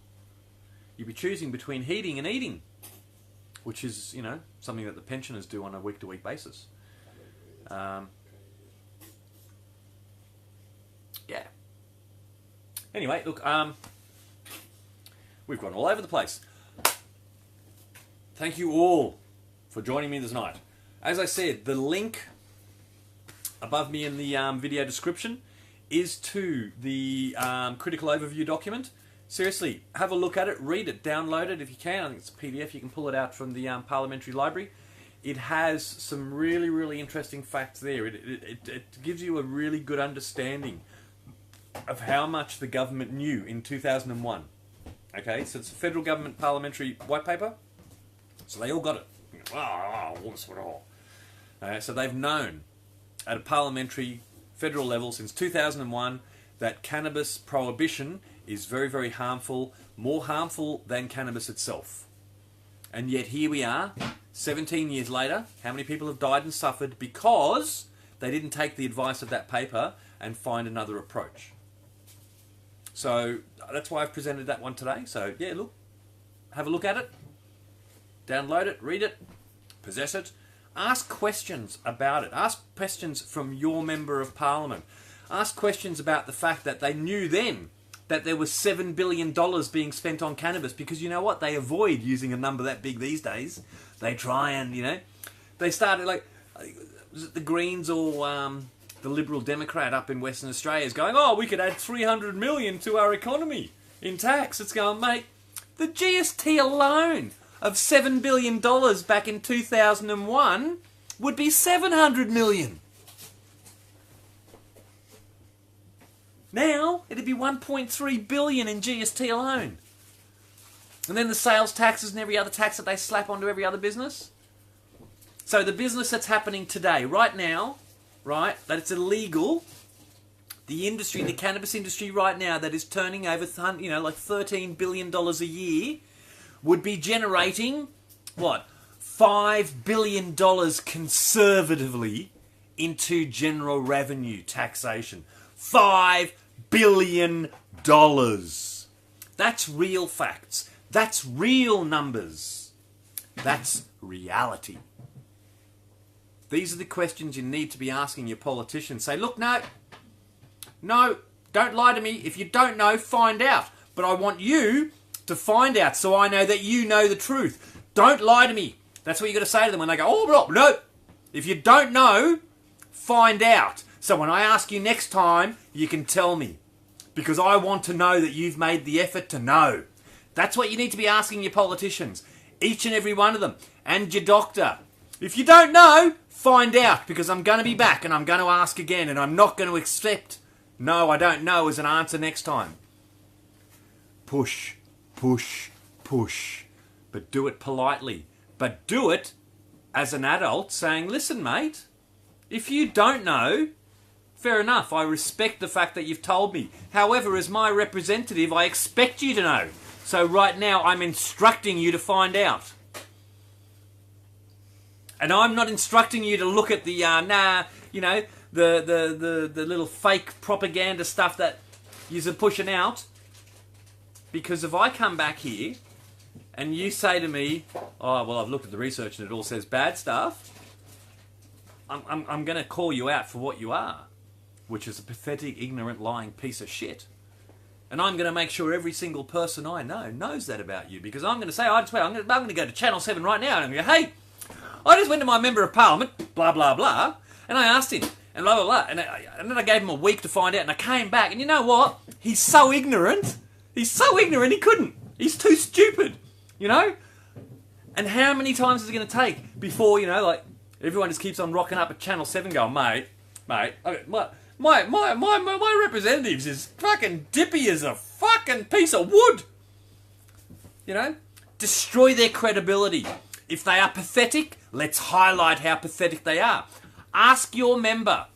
You'll be choosing between heating and eating, which is, you know, something that the pensioners do on a week-to-week basis. Yeah. Anyway, look, we've gone all over the place. Thank you all for joining me this night. As I said, the link above me in the video description is to the critical overview document. Seriously, have a look at it, read it, download it if you can. I think it's a PDF. You can pull it out from the Parliamentary Library. It has some really, really interesting facts there. It gives you a really good understanding of how much the government knew in 2001. Okay, so it's a federal government parliamentary white paper. So they all got it. So they've known at a parliamentary federal level since 2001 that cannabis prohibition is very, very harmful, more harmful than cannabis itself. And yet here we are, 17 years later, how many people have died and suffered because they didn't take the advice of that paper and find another approach. So that's why I've presented that one today. So yeah, look, have a look at it, download it, read it, possess it, ask questions about it, ask questions from your Member of Parliament, ask questions about the fact that they knew then that there was $7 billion being spent on cannabis, because you know what? They avoid using a number that big these days. They try and, you know, they started like, was it the Greens or the Liberal Democrat up in Western Australia is going, oh, we could add 300 million to our economy in tax. It's going, mate, the GST alone of $7 billion back in 2001 would be 700 million. Now, it'd be 1.3 billion in GST alone. And then the sales taxes and every other tax that they slap onto every other business. So the business that's happening today, right now, right, that it's illegal, the industry, the cannabis industry right now that is turning over, you know, like $13 billion a year, would be generating, what, $5 billion conservatively into general revenue taxation. $5 billion. That's real facts. That's real numbers. That's reality. These are the questions you need to be asking your politicians. Say, look, no, don't lie to me. If you don't know, find out. But I want you to find out so I know that you know the truth. Don't lie to me. That's what you got to say to them when they go, oh, no. If you don't know, find out. So when I ask you next time, you can tell me. Because I want to know that you've made the effort to know. That's what you need to be asking your politicians. Each and every one of them. And your doctor. If you don't know, find out. Because I'm going to be back and I'm going to ask again. And I'm not going to accept, no, I don't know as an answer next time. Push, push, push. But do it politely. But do it as an adult saying, listen, mate, if you don't know, fair enough, I respect the fact that you've told me. However, as my representative, I expect you to know. So right now, I'm instructing you to find out. And I'm not instructing you to look at the, the little fake propaganda stuff that you're pushing out. Because if I come back here and you say to me, oh, well, I've looked at the research and it all says bad stuff, I'm going to call you out for what you are, which is a pathetic, ignorant, lying piece of shit. And I'm going to make sure every single person I know knows that about you, because I'm going to say, I'm going to go to Channel 7 right now and I'm going to go, hey, I just went to my Member of Parliament, blah, blah, blah, and I asked him, and blah, blah, blah, and then I gave him a week to find out, and I came back, and you know what? He's so ignorant, he couldn't. He's too stupid, you know? And how many times is it going to take before, you know, like, everyone just keeps on rocking up at Channel 7 going, mate, okay, my representatives is fucking dippy as a fucking piece of wood. You know? Destroy their credibility. If they are pathetic, let's highlight how pathetic they are. Ask your member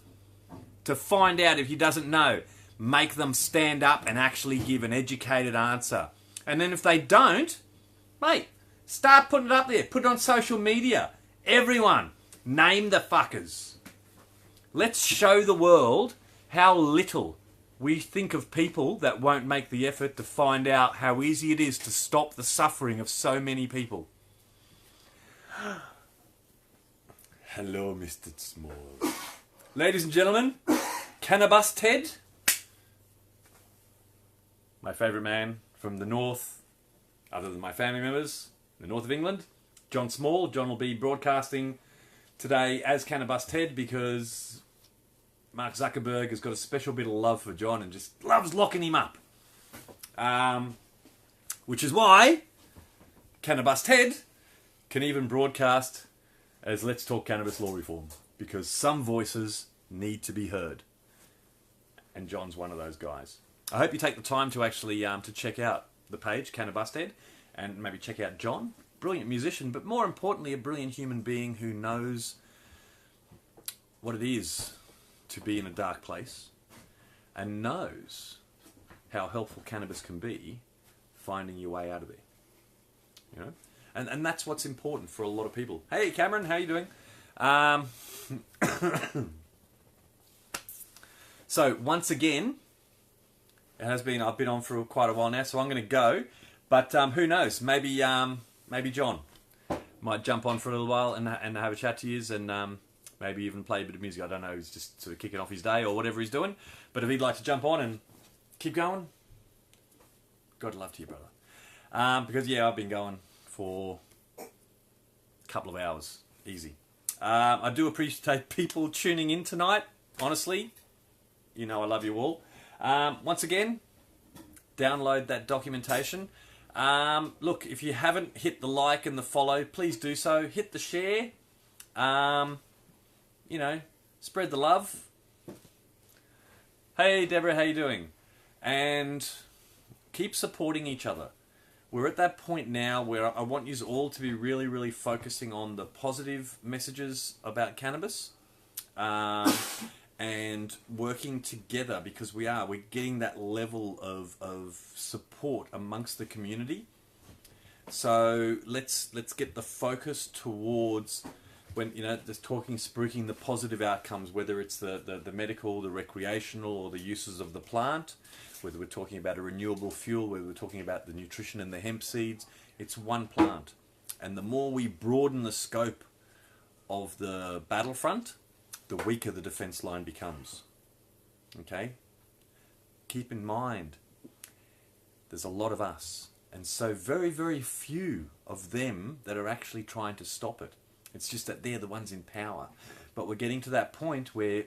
to find out if he doesn't know. make them stand up and actually give an educated answer. And then if they don't, mate, start putting it up there. Put it on social media. Everyone, name the fuckers. Let's show the world how little we think of people that won't make the effort to find out how easy it is to stop the suffering of so many people. Hello, Mr. Small. Ladies and gentlemen, Cannabis Ted, my favourite man from the north, other than my family members, the north of England, John Small. John will be broadcasting today as Cannabis Ted because Mark Zuckerberg has got a special bit of love for John and just loves locking him up. Which is why Cannabis Ted can even broadcast as Let's Talk Cannabis Law Reform, because some voices need to be heard. And John's one of those guys. I hope you take the time to actually to check out the page, Cannabis Ted, and maybe check out John. Brilliant musician, but more importantly, a brilliant human being who knows what it is to be in a dark place and knows how helpful cannabis can be finding your way out of there. You know? And that's what's important for a lot of people. Hey Cameron, how you doing? So once again, I've been on for quite a while now, so I'm going to go. But who knows? Maybe John might jump on for a little while and have a chat to you, and maybe even play a bit of music. I don't know. He's just sort of kicking off his day or whatever he's doing. But if he'd like to jump on and keep going, God love to you, brother. Because yeah, I've been going for a couple of hours, easy. I do appreciate people tuning in tonight. Honestly, you know I love you all. Once again, download that documentation. Look, if you haven't hit the like and the follow, please do so. Hit the share. You know, spread the love. Hey Deborah, how you doing? And keep supporting each other. We're at that point now where I want you all to be really, really focusing on the positive messages about cannabis. And working together, because we're getting that level of support amongst the community. So let's get the focus towards when, you know, just spruiking the positive outcomes, whether it's the medical, the recreational, or the uses of the plant, whether we're talking about a renewable fuel, whether we're talking about the nutrition and the hemp seeds. It's one plant, and the more we broaden the scope of the battlefront, the weaker the defense line becomes. Okay? Keep in mind, there's a lot of us, and so very, very few of them that are actually trying to stop it. It's just that they're the ones in power. But we're getting to that point where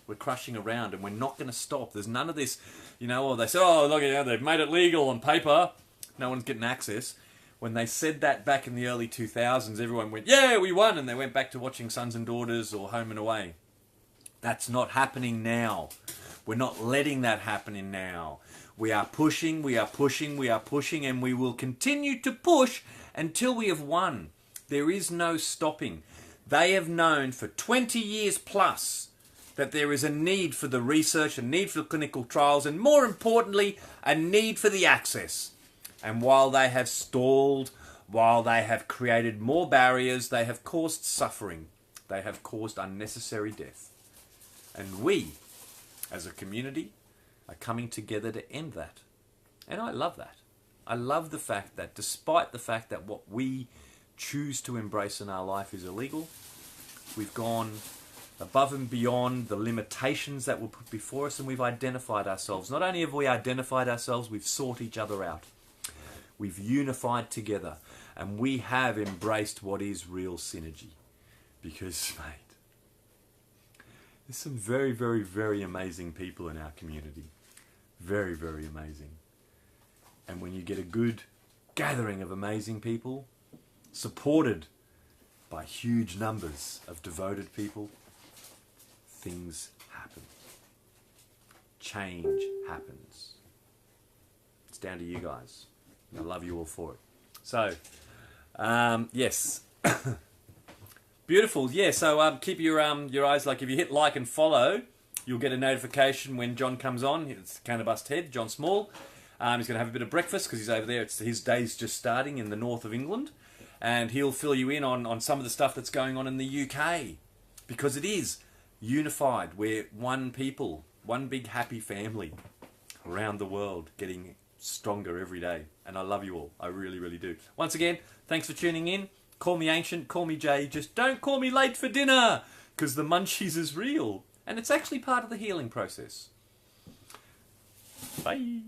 we're crushing around and we're not going to stop. There's none of this, you know, or they say, oh, look, they've made it legal on paper. No one's getting access. When they said that back in the early 2000s, everyone went, yeah, we won, and they went back to watching Sons and Daughters or Home and Away. That's not happening now. We're not letting that happen now. We are pushing, we are pushing, we are pushing, and we will continue to push until we have won. There is no stopping. They have known for 20 years plus that there is a need for the research, a need for the clinical trials, and more importantly, a need for the access. And while they have stalled, while they have created more barriers, they have caused suffering. They have caused unnecessary death. And we, as a community, are coming together to end that. And I love that. I love the fact that despite the fact that what we choose to embrace in our life is illegal, we've gone above and beyond the limitations that were put before us, and we've identified ourselves. Not only have we identified ourselves, we've sought each other out. We've unified together, and we have embraced what is real synergy. Because, mate, there's some very, very, very amazing people in our community. Very, very amazing. And when you get a good gathering of amazing people, supported by huge numbers of devoted people, things happen. Change happens. It's down to you guys. I love you all for it. So, yes. Beautiful. Yeah, so keep your eyes, like if you hit like and follow, You'll get a notification when John comes on. It's Cannabis Head, John Small. He's going to have a bit of breakfast because he's over there. His day's just starting in the north of England. And he'll fill you in on some of the stuff that's going on in the UK. Because it is unified. We're one people, one big happy family around the world, getting stronger every day. And I love you all. I really, really do. Once again, thanks for tuning in. Call me ancient, call me Jay. Just don't call me late for dinner. Because the munchies is real. And it's actually part of the healing process. Bye.